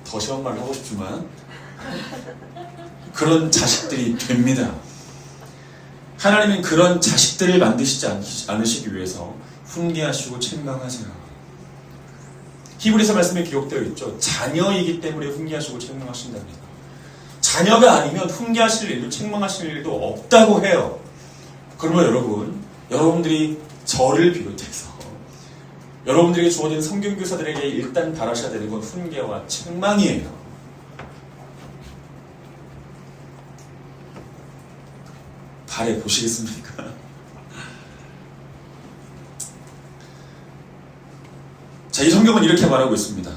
더 심한 말을 하고 싶지만 그런 자식들이 됩니다. 하나님은 그런 자식들을 만드시지 않으시기 위해서 훈계하시고 책망하세요. 히브리서 말씀에 기록되어 있죠. 자녀이기 때문에 훈계하시고 책망하신답니다. 자녀가 아니면 훈계하실 일도 책망하실 일도 없다고 해요. 그러면 여러분들이 저를 비롯해서 여러분들에게 주어진 성경교사들에게 일단 바라셔야 되는 건 훈계와 책망이에요. 바래 보시겠습니까? 자, 이 성경은 이렇게 말하고 있습니다.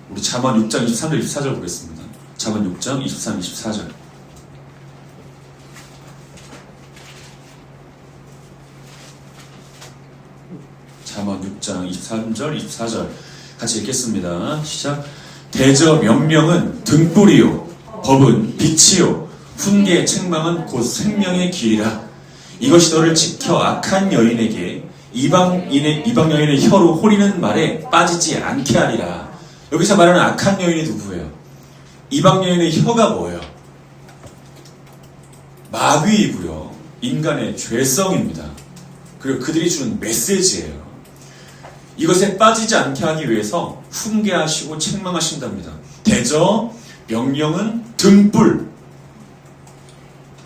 우리 잠언 6장 23절 24절 보겠습니다. 잠언 6장 23, 24절. 잠언 6장 23절 24절 같이 읽겠습니다. 시작. 대저 명령은 등불이요 법은 빛이요 훈계의 책망은 곧 생명의 길이라. 이것이 너를 지켜 악한 여인에게 이방 여인의 혀로 호리는 말에 빠지지 않게 하리라. 여기서 말하는 악한 여인이 누구예요? 이방 여인의 혀가 뭐예요? 마귀이고요. 인간의 죄성입니다. 그리고 그들이 주는 메시지예요. 이것에 빠지지 않게 하기 위해서 훈계하시고 책망하신답니다. 대저 명령은 등불.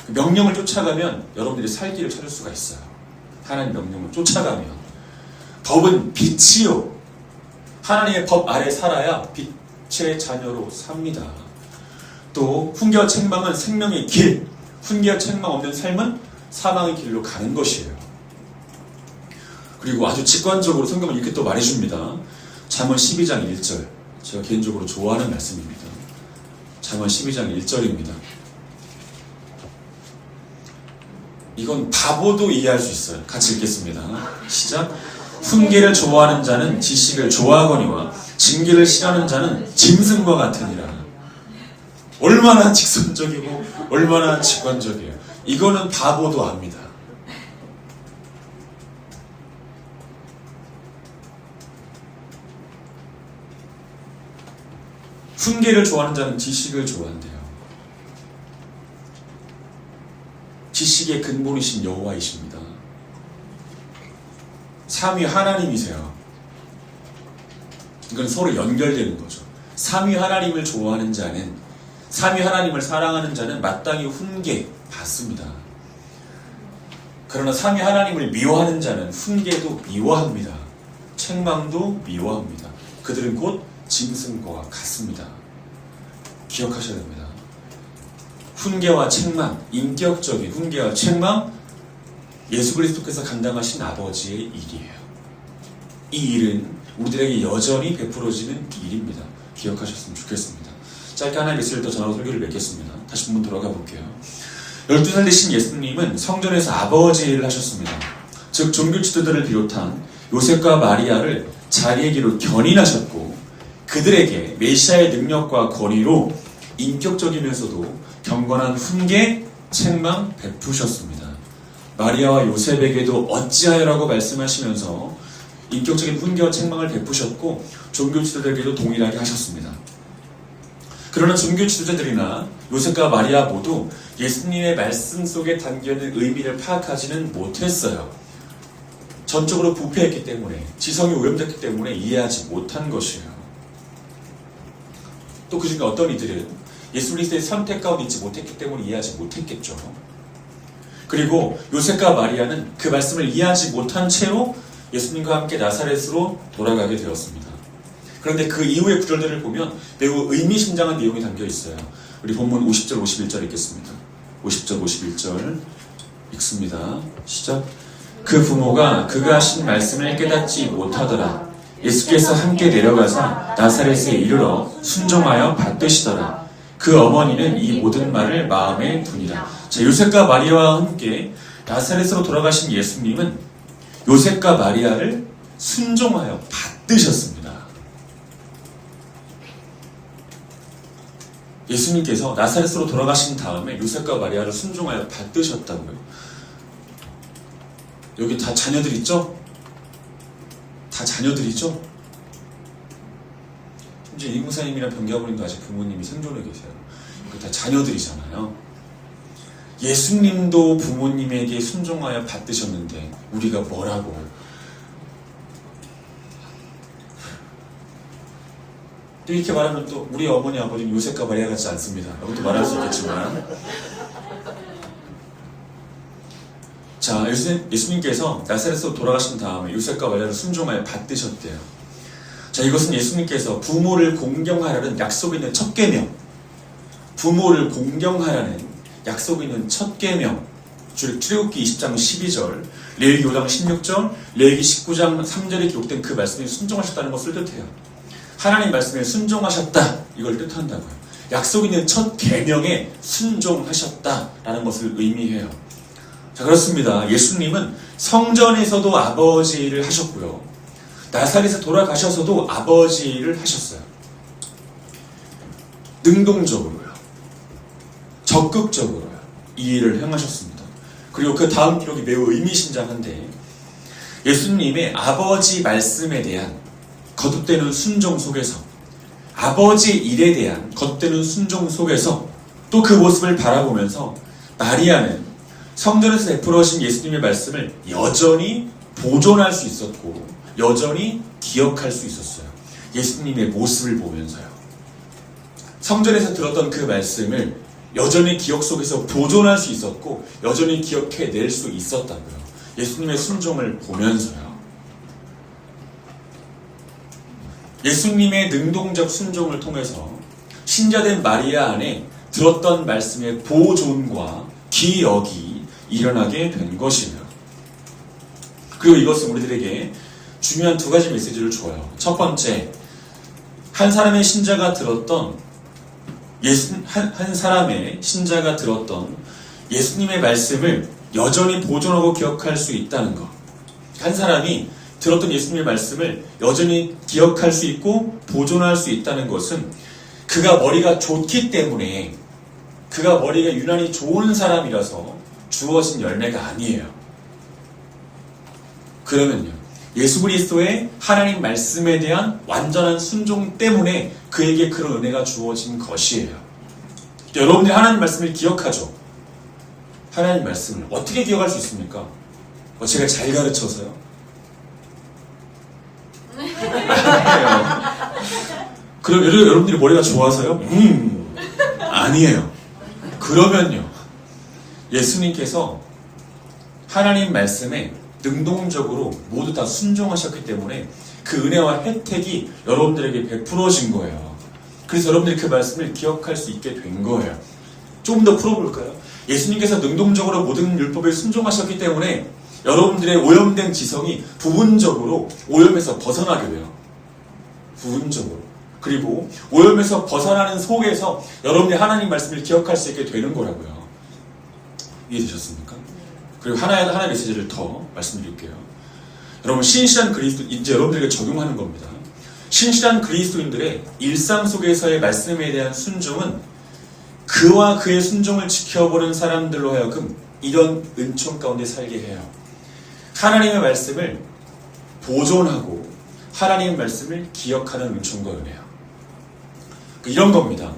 명령을 쫓아가면 여러분들이 살 길을 찾을 수가 있어요. 하나님의 명령을 쫓아가면. 법은 빛이요. 하나님의 법 아래 살아야 빛의 자녀로 삽니다. 또 훈계와 책망은 생명의 길. 훈계와 책망 없는 삶은 사망의 길로 가는 것이에요. 그리고 아주 직관적으로 성경은 이렇게 또 말해줍니다. 잠언 12장 1절. 제가 개인적으로 좋아하는 말씀입니다. 잠언 12장 1절입니다. 이건 바보도 이해할 수 있어요. 같이 읽겠습니다. 시작. 훈계를 좋아하는 자는 지식을 좋아하거니와 징계를 싫어하는 자는 짐승과 같으니라. 얼마나 직선적이고 얼마나 직관적이에요. 이거는 바보도 압니다. 훈계를 좋아하는 자는 지식을 좋아한대요. 지식의 근본이신 여호와이십니다. 삼위 하나님이세요. 이건 서로 연결되는 거죠. 삼위 하나님을 좋아하는 자는, 삼위 하나님을 사랑하는 자는 마땅히 훈계 받습니다. 그러나 삼위 하나님을 미워하는 자는 훈계도 미워합니다. 책망도 미워합니다. 그들은 곧 짐승과 같습니다. 기억하셔야 됩니다. 훈계와 책망, 인격적인 훈계와 책망, 예수 그리스도께서 감당하신 아버지의 일이에요. 이 일은 우리들에게 여전히 베풀어지는 일입니다. 기억하셨으면 좋겠습니다. 짧게 하나의 메시지를 더 전하고 설교를 맺겠습니다. 다시 본문 돌아가 볼게요. 12살 되신 예수님은 성전에서 아버지 일을 하셨습니다. 즉 종교 지도자들을 비롯한 요셉과 마리아를 자리의 기로 견인하셨고 그들에게 메시아의 능력과 권위로 인격적이면서도 경건한 훈계, 책망 베푸셨습니다. 마리아와 요셉에게도 어찌하여라고 말씀하시면서 인격적인 훈계와 책망을 베푸셨고 종교 지도자들에게도 동일하게 하셨습니다. 그러나 종교 지도자들이나 요셉과 마리아 모두 예수님의 말씀 속에 담겨있는 의미를 파악하지는 못했어요. 전적으로 부패했기 때문에, 지성이 오염됐기 때문에 이해하지 못한 것이에요. 또 그중에 어떤 이들은 예수 그리스도의 선택 가운데 있지 못했기 때문에 이해하지 못했겠죠. 그리고 요셉과 마리아는 그 말씀을 이해하지 못한 채로 예수님과 함께 나사렛으로 돌아가게 되었습니다. 그런데 그 이후의 구절들을 보면 매우 의미심장한 내용이 담겨 있어요. 우리 본문 50절, 51절 읽겠습니다. 50절, 51절 읽습니다. 시작. 그 부모가 그가 하신 말씀을 깨닫지 못하더라. 예수께서 함께 내려가사 나사렛에 이르러 순종하여 받드시더라. 그 어머니는 이 모든 말을 마음에 두니라. 자, 요셉과 마리아와 함께 나사렛으로 돌아가신 예수님은 요셉과 마리아를 순종하여 받드셨습니다. 예수님께서 나사렛으로 돌아가신 다음에 요셉과 마리아를 순종하여 받드셨다고요. 여기 다 자녀들 있죠? 다 자녀들이죠? 심지어 이무사님이랑 병기아버님도 아직 부모님이 생존해 계세요. 다 자녀들이잖아요. 예수님도 부모님에게 순종하여 받드셨는데 우리가 뭐라고? 또 이렇게 말하면 또 우리 어머니 아버지는 요셉과 마리아 같지 않습니다 라고 또 말할 수 있겠지만, 자, 예수님께서 나사렛으로 돌아가신 다음에 요셉과 마리아를 순종하여 받드셨대요. 자, 이것은 예수님께서 부모를 공경하라는 약속 있는 첫 계명, 부모를 공경하라는 약속 있는 첫 계명, 출애굽기 20장 12절, 레위기 5장 16절, 레위기 19장 3절에 기록된 그 말씀에 순종하셨다는 것을 뜻해요. 하나님 말씀에 순종하셨다, 이걸 뜻한다고요. 약속 있는 첫 계명에 순종하셨다라는 것을 의미해요. 자, 그렇습니다. 예수님은 성전에서도 아버지를 하셨고요. 나사렛에 돌아가셔서도 아버지를 하셨어요. 능동적으로요. 적극적으로요. 이 일을 행하셨습니다. 그리고 그 다음 기록이 매우 의미심장한데, 예수님의 아버지 말씀에 대한 거듭되는 순종 속에서, 아버지 일에 대한 거듭되는 순종 속에서 또 그 모습을 바라보면서 마리아는 성전에서 베풀어진 예수님의 말씀을 여전히 보존할 수 있었고 여전히 기억할 수 있었어요. 예수님의 모습을 보면서요. 성전에서 들었던 그 말씀을 여전히 기억 속에서 보존할 수 있었고 여전히 기억해낼 수 있었다고요. 예수님의 순종을 보면서요. 예수님의 능동적 순종을 통해서 신자된 마리아 안에 들었던 말씀의 보존과 기억이 일어나게 된 것이에요. 그리고 이것은 우리들에게 중요한 두 가지 메시지를 줘요. 첫 번째, 한 사람의 신자가 들었던 예수님의 말씀을 여전히 보존하고 기억할 수 있다는 것. 한 사람이 들었던 예수님의 말씀을 여전히 기억할 수 있고 보존할 수 있다는 것은 그가 머리가 좋기 때문에, 그가 머리가 유난히 좋은 사람이라서 주어진 열매가 아니에요. 그러면요, 예수 그리스도의 하나님 말씀에 대한 완전한 순종 때문에 그에게 그런 은혜가 주어진 것이에요. 여러분들이 하나님 말씀을 기억하죠? 하나님 말씀을 어떻게 기억할 수 있습니까? 제가 잘 가르쳐서요? 아니에요. 그럼 여러분들이 머리가 좋아서요? 아니에요. 그러면요, 예수님께서 하나님 말씀에 능동적으로 모두 다 순종하셨기 때문에 그 은혜와 혜택이 여러분들에게 베풀어진 거예요. 그래서 여러분들이 그 말씀을 기억할 수 있게 된 거예요. 조금 더 풀어볼까요? 예수님께서 능동적으로 모든 율법에 순종하셨기 때문에 여러분들의 오염된 지성이 부분적으로 오염에서 벗어나게 돼요. 부분적으로. 그리고 오염에서 벗어나는 속에서 여러분들이 하나님 말씀을 기억할 수 있게 되는 거라고요. 이해되셨습니까? 그리고 하나의 메시지를 더 말씀드릴게요. 여러분, 신실한 그리스도, 이제 여러분들에게 적용하는 겁니다. 신실한 그리스도인들의 일상 속에서의 말씀에 대한 순종은 그와 그의 순종을 지켜보는 사람들로 하여금 이런 은총 가운데 살게 해요. 하나님의 말씀을 보존하고 하나님의 말씀을 기억하는 은총과 은혜요. 이런 겁니다.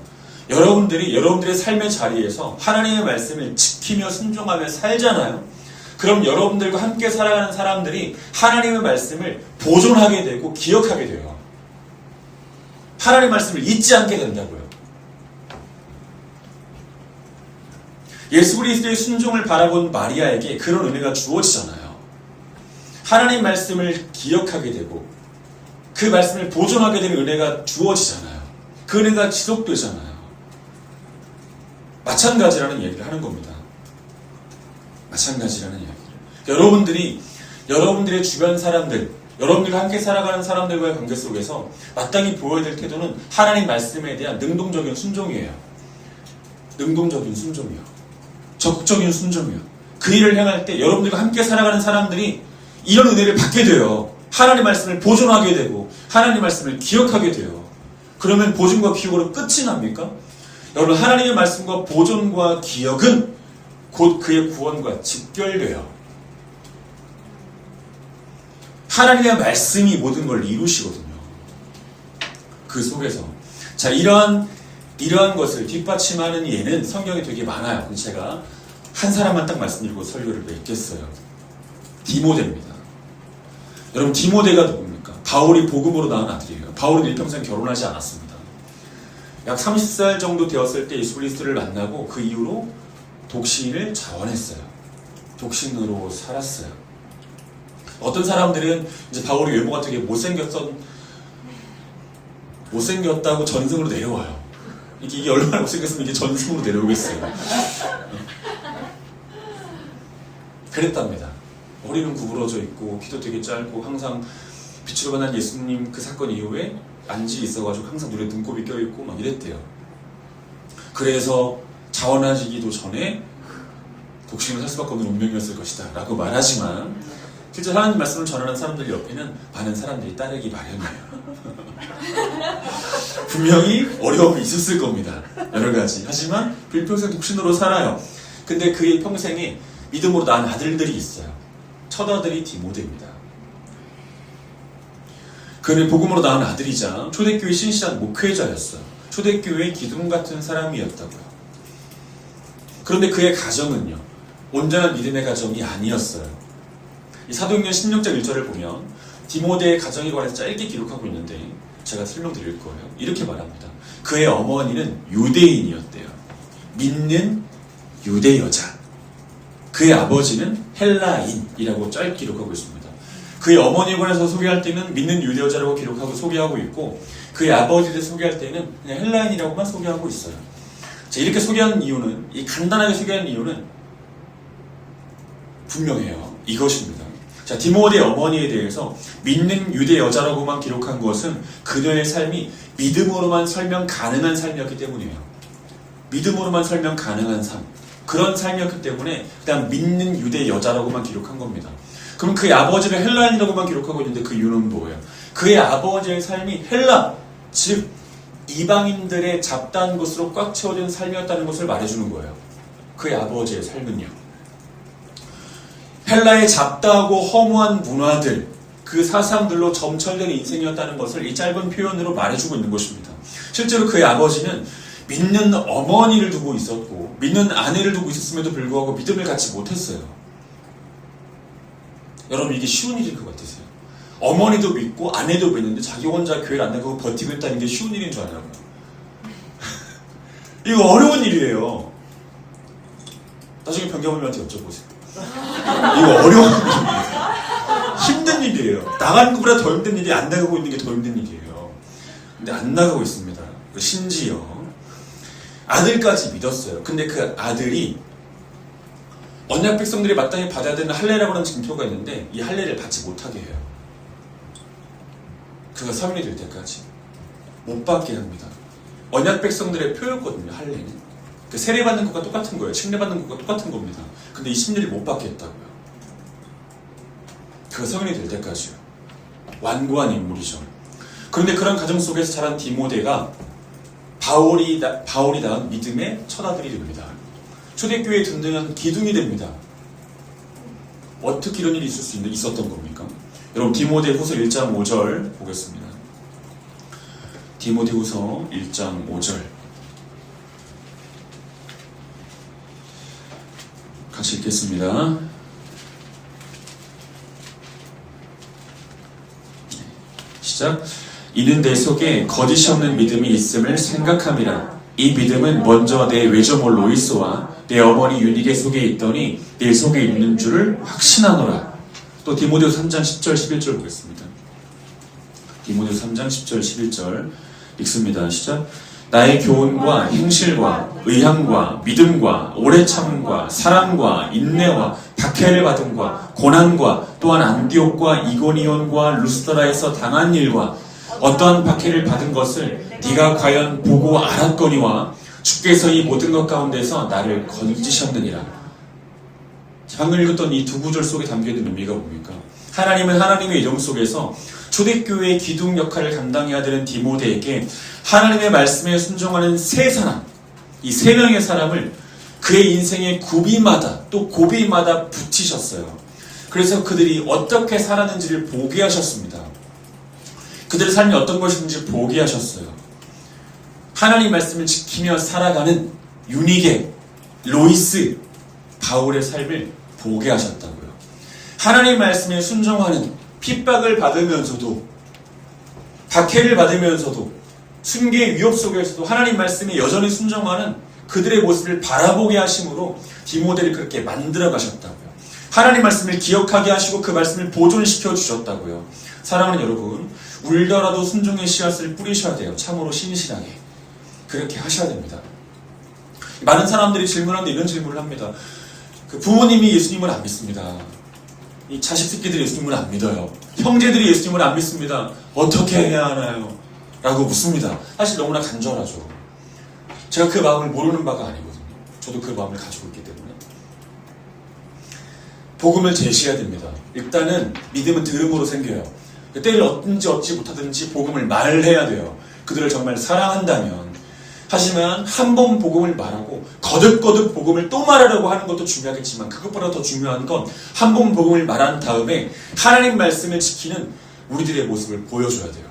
여러분들이 여러분들의 삶의 자리에서 하나님의 말씀을 지키며 순종하며 살잖아요. 그럼 여러분들과 함께 살아가는 사람들이 하나님의 말씀을 보존하게 되고 기억하게 돼요. 하나님의 말씀을 잊지 않게 된다고요. 예수 그리스도의 순종을 바라본 마리아에게 그런 은혜가 주어지잖아요. 하나님 말씀을 기억하게 되고 그 말씀을 보존하게 되는 은혜가 주어지잖아요. 그 은혜가 지속되잖아요. 마찬가지라는 얘기를 하는 겁니다. 마찬가지라는 이야기를. 여러분들의 주변 사람들, 여러분들과 함께 살아가는 사람들과의 관계 속에서 마땅히 보여야 될 태도는 하나님 말씀에 대한 능동적인 순종이에요. 능동적인 순종이요. 적극적인 순종이요. 그 일을 행할 때 여러분들과 함께 살아가는 사람들이 이런 은혜를 받게 돼요. 하나님 말씀을 보존하게 되고 하나님 말씀을 기억하게 돼요. 그러면 보존과 기억으로 끝이 납니까? 여러분, 하나님의 말씀과 보존과 기억은 곧 그의 구원과 직결돼요. 하나님의 말씀이 모든 걸 이루시거든요. 그 속에서. 자, 이러한 것을 뒷받침하는 예는 성경에 되게 많아요. 제가 한 사람만 딱 말씀드리고 설교를 맺겠어요. 디모데입니다. 여러분, 디모데가 누굽니까? 바울이 복음으로 낳은 아들이에요. 바울은 일평생 결혼하지 않았습니다. 약 30살 정도 되었을 때 예수 그리스도를 만나고 그 이후로 독신을 자원했어요. 독신으로 살았어요. 어떤 사람들은 이제 바울이 외모가 되게 못생겼다고 전승으로 내려와요. 이게 얼마나 못생겼으면 이게 전승으로 내려오겠어요. 그랬답니다. 머리는 구부러져 있고 키도 되게 짧고 항상 빛으로 만난 예수님 그 사건 이후에 안지 있어가지고 항상 눈에 눈곱이 껴있고 막 이랬대요. 그래서 자원하시기도 전에 독신을 할 수밖에 없는 운명이었을 것이다 라고 말하지만 실제 하나님 말씀을 전하는 사람들 옆에는 많은 사람들이 따르기 마련이에요. 분명히 어려움이 있었을 겁니다. 여러 가지. 하지만 빌평생 독신으로 살아요. 근데 그의 평생에 믿음으로 낳은 아들들이 있어요. 첫 아들이 디모데입니다. 그는 복음으로 낳은 아들이자 초대교회 신실한 목회자였어요. 초대교회의 기둥 같은 사람이었다고요. 그런데 그의 가정은요, 온전한 믿음의 가정이 아니었어요. 이 사도행전 16장 1절을 보면 디모데의 가정에 관해서 짧게 기록하고 있는데 제가 설명드릴 거예요. 이렇게 말합니다. 그의 어머니는 유대인이었대요. 믿는 유대 여자. 그의 아버지는 헬라인이라고 짧게 기록하고 있습니다. 그의 어머니에 관해서 소개할 때는 믿는 유대 여자라고 기록하고 소개하고 있고 그의 아버지를 소개할 때는 그냥 헬라인이라고만 소개하고 있어요. 자, 이렇게 소개하는 이유는, 이 간단하게 소개하는 이유는 분명해요. 이것입니다. 자, 디모데의 어머니에 대해서 믿는 유대 여자라고만 기록한 것은 그녀의 삶이 믿음으로만 설명 가능한 삶이었기 때문이에요. 믿음으로만 설명 가능한 삶. 그런 삶이었기 때문에 그냥 믿는 유대 여자라고만 기록한 겁니다. 그럼 그의 아버지를 헬라인이라고만 기록하고 있는데 그 이유는 뭐예요? 그의 아버지의 삶이 헬라, 즉 이방인들의 잡다한 것으로 꽉 채워진 삶이었다는 것을 말해주는 거예요. 그의 아버지의 삶은요. 헬라의 잡다하고 허무한 문화들, 그 사상들로 점철된 인생이었다는 것을 이 짧은 표현으로 말해주고 있는 것입니다. 실제로 그의 아버지는 믿는 어머니를 두고 있었고 믿는 아내를 두고 있었음에도 불구하고 믿음을 갖지 못했어요. 여러분, 이게 쉬운 일일 것 같으세요? 어머니도 믿고 아내도 믿는데 자기 혼자 교회를 안 나가고 버티고 있다는 게 쉬운 일인 줄 아냐고요. 이거 어려운 일이에요. 나중에 병경님한테 여쭤보세요. 이거 어려운 일입니다. 힘든 일이에요. 나가는 것보다 더 힘든 일이 안 나가고 있는 게 더 힘든 일이에요. 근데 안 나가고 있습니다. 심지어 아들까지 믿었어요. 근데 그 아들이 언약 백성들이 마땅히 받아야 되는 할례라고 하는 징표가 있는데 이 할례를 받지 못하게 해요. 그가 성인이 될 때까지 못 받게 합니다. 언약 백성들의 표였거든요. 할례는 그 세례 받는 것과 똑같은 거예요. 침례 받는 것과 똑같은 겁니다. 근데 이 심리를 못 받게 했다고요. 그가 성인이 될 때까지요. 완고한 인물이죠. 그런데 그런 가정 속에서 자란 디모데가 바울이 낳은 믿음의 첫아들이 됩니다. 초대교회의 든든한 기둥이 됩니다. 어떻게 이런 일이 있었던 겁니까? 여러분, 디모데후서 1장 5절 보겠습니다. 디모데후서 1장 5절 같이 읽겠습니다. 시작. 이는 내 속에 거짓이 없는 믿음이 있음을 생각함이라. 이 믿음은 먼저 내 외조모 로이스와 내 어머니 유니게 속에 있더니 내 속에 있는 줄을 확신하노라. 또 디모데후서 3장 10절 11절 보겠습니다. 디모데후서 3장 10절 11절 읽습니다. 시작. 나의 교훈과 행실과 의향과 믿음과 오래 참음과 사랑과 인내와 박해를 받음과 고난과 또한 안디옥과 이고니온과 루스드라에서 당한 일과 어떠한 박해를 받은 것을 네가 과연 보고 알았거니와 주께서 이 모든 것 가운데서 나를 건지셨느니라. 방금 읽었던 이 두 구절 속에 담겨있는 의미가 뭡니까? 하나님은 하나님의 이름 속에서 초대교회의 기둥 역할을 감당해야 되는 디모데에게 하나님의 말씀에 순종하는 세 사람, 이 세 명의 사람을 그의 인생의 고비마다 또 고비마다 붙이셨어요. 그래서 그들이 어떻게 살았는지를 보게 하셨습니다. 그들의 삶이 어떤 것인지 보게 하셨어요. 하나님 말씀을 지키며 살아가는 유니게, 로이스, 바울의 삶을 보게 하셨다고요. 하나님 말씀에 순종하는 핍박을 받으면서도 박해를 받으면서도 순교의 위협 속에서도 하나님 말씀에 여전히 순종하는 그들의 모습을 바라보게 하심으로 디모데를 그렇게 만들어 가셨다고요. 하나님 말씀을 기억하게 하시고 그 말씀을 보존시켜 주셨다고요. 사랑하는 여러분, 울더라도 순종의 씨앗을 뿌리셔야 돼요. 참으로 신실하게 그렇게 하셔야 됩니다. 많은 사람들이 질문하는데 이런 질문을 합니다. 그 부모님이 예수님을 안 믿습니다. 이 자식 새끼들이 예수님을 안 믿어요. 형제들이 예수님을 안 믿습니다. 어떻게 해야 하나요? 라고 묻습니다. 사실 너무나 간절하죠. 제가 그 마음을 모르는 바가 아니거든요. 저도 그 마음을 가지고 있기 때문에. 복음을 제시해야 됩니다. 일단은 믿음은 들음으로 생겨요. 때를 얻든지 얻지 못하든지 복음을 말해야 돼요. 그들을 정말 사랑한다면. 하지만 한 번 복음을 말하고 거듭거듭 복음을 또 말하려고 하는 것도 중요하겠지만 그것보다 더 중요한 건 한 번 복음을 말한 다음에 하나님 말씀을 지키는 우리들의 모습을 보여줘야 돼요.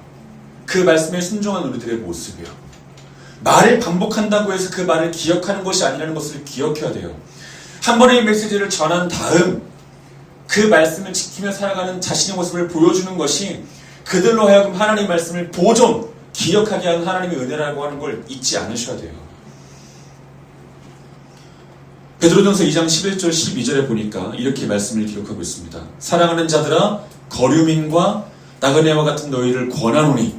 그 말씀에 순종한 우리들의 모습이요. 말을 반복한다고 해서 그 말을 기억하는 것이 아니라는 것을 기억해야 돼요. 한 번의 메시지를 전한 다음 그 말씀을 지키며 살아가는 자신의 모습을 보여주는 것이 그들로 하여금 하나님 말씀을 보존, 기억하게 하는 하나님의 은혜라고 하는 걸 잊지 않으셔야 돼요. 베드로전서 2장 11절 12절에 보니까 이렇게 말씀을 기록하고 있습니다. 사랑하는 자들아 거류민과 나그네와 같은 너희를 권하노니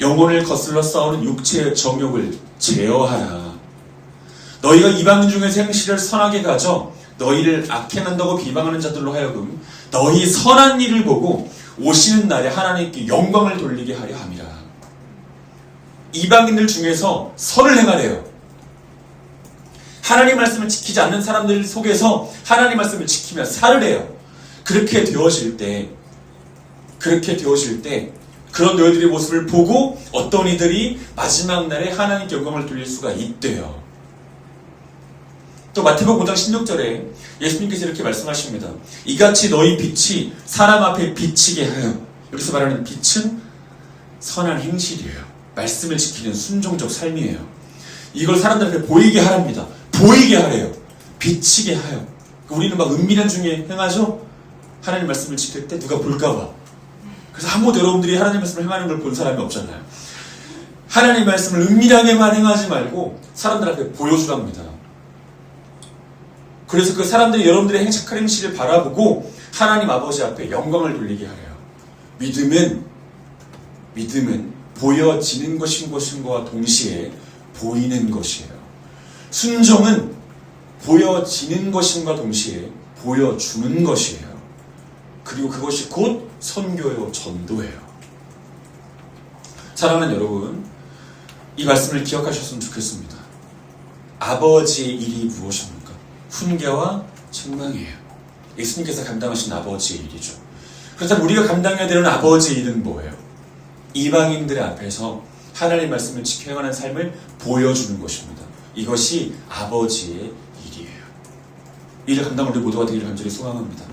영혼을 거슬러 싸우는 육체의 정욕을 제어하라. 너희가 이방인 중에서 행실을 선하게 가져 너희를 악행한다고 비방하는 자들로 하여금 너희 선한 일을 보고 오시는 날에 하나님께 영광을 돌리게 하려 함이라. 이방인들 중에서 선을 행하래요. 하나님 말씀을 지키지 않는 사람들 속에서 하나님 말씀을 지키며 살으래요. 그렇게 되어질 때 그런 너희들의 모습을 보고 어떤 이들이 마지막 날에 하나님께 영광을 돌릴 수가 있대요. 또 마태복음 5장 16절에 예수님께서 이렇게 말씀하십니다. 이같이 너희 빛이 사람 앞에 비치게 하여. 여기서 말하는 빛은 선한 행실이에요. 말씀을 지키는 순종적 삶이에요. 이걸 사람들한테 보이게 하랍니다. 보이게 하래요. 비치게 하여. 우리는 막 은밀한 중에 행하죠? 하나님 말씀을 지킬 때 누가 볼까봐. 그래서 한 번도 여러분들이 하나님 말씀을 행하는 걸 본 사람이 없잖아요. 하나님 말씀을 은밀하게만 행하지 말고 사람들한테 보여주랍니다. 그래서 그 사람들이 여러분들의 착한 행실을 바라보고 하나님 아버지 앞에 영광을 돌리게 하래요. 믿음은 보여지는 것과 동시에 보이는 것이에요. 순종은 보여지는 것과 동시에 보여주는 것이에요. 그리고 그것이 곧 선교요, 전도예요. 사랑하는 여러분, 이 말씀을 기억하셨으면 좋겠습니다. 아버지의 일이 무엇입니까? 훈계와 책망이에요. 예수님께서 감당하신 아버지의 일이죠. 그렇다면 우리가 감당해야 되는 아버지의 일은 뭐예요? 이방인들 앞에서 하나님 말씀을 지켜 행하는 삶을 보여주는 것입니다. 이것이 아버지의 일이에요. 이를 감당한 우리 모두가 되기를 간절히 소망합니다.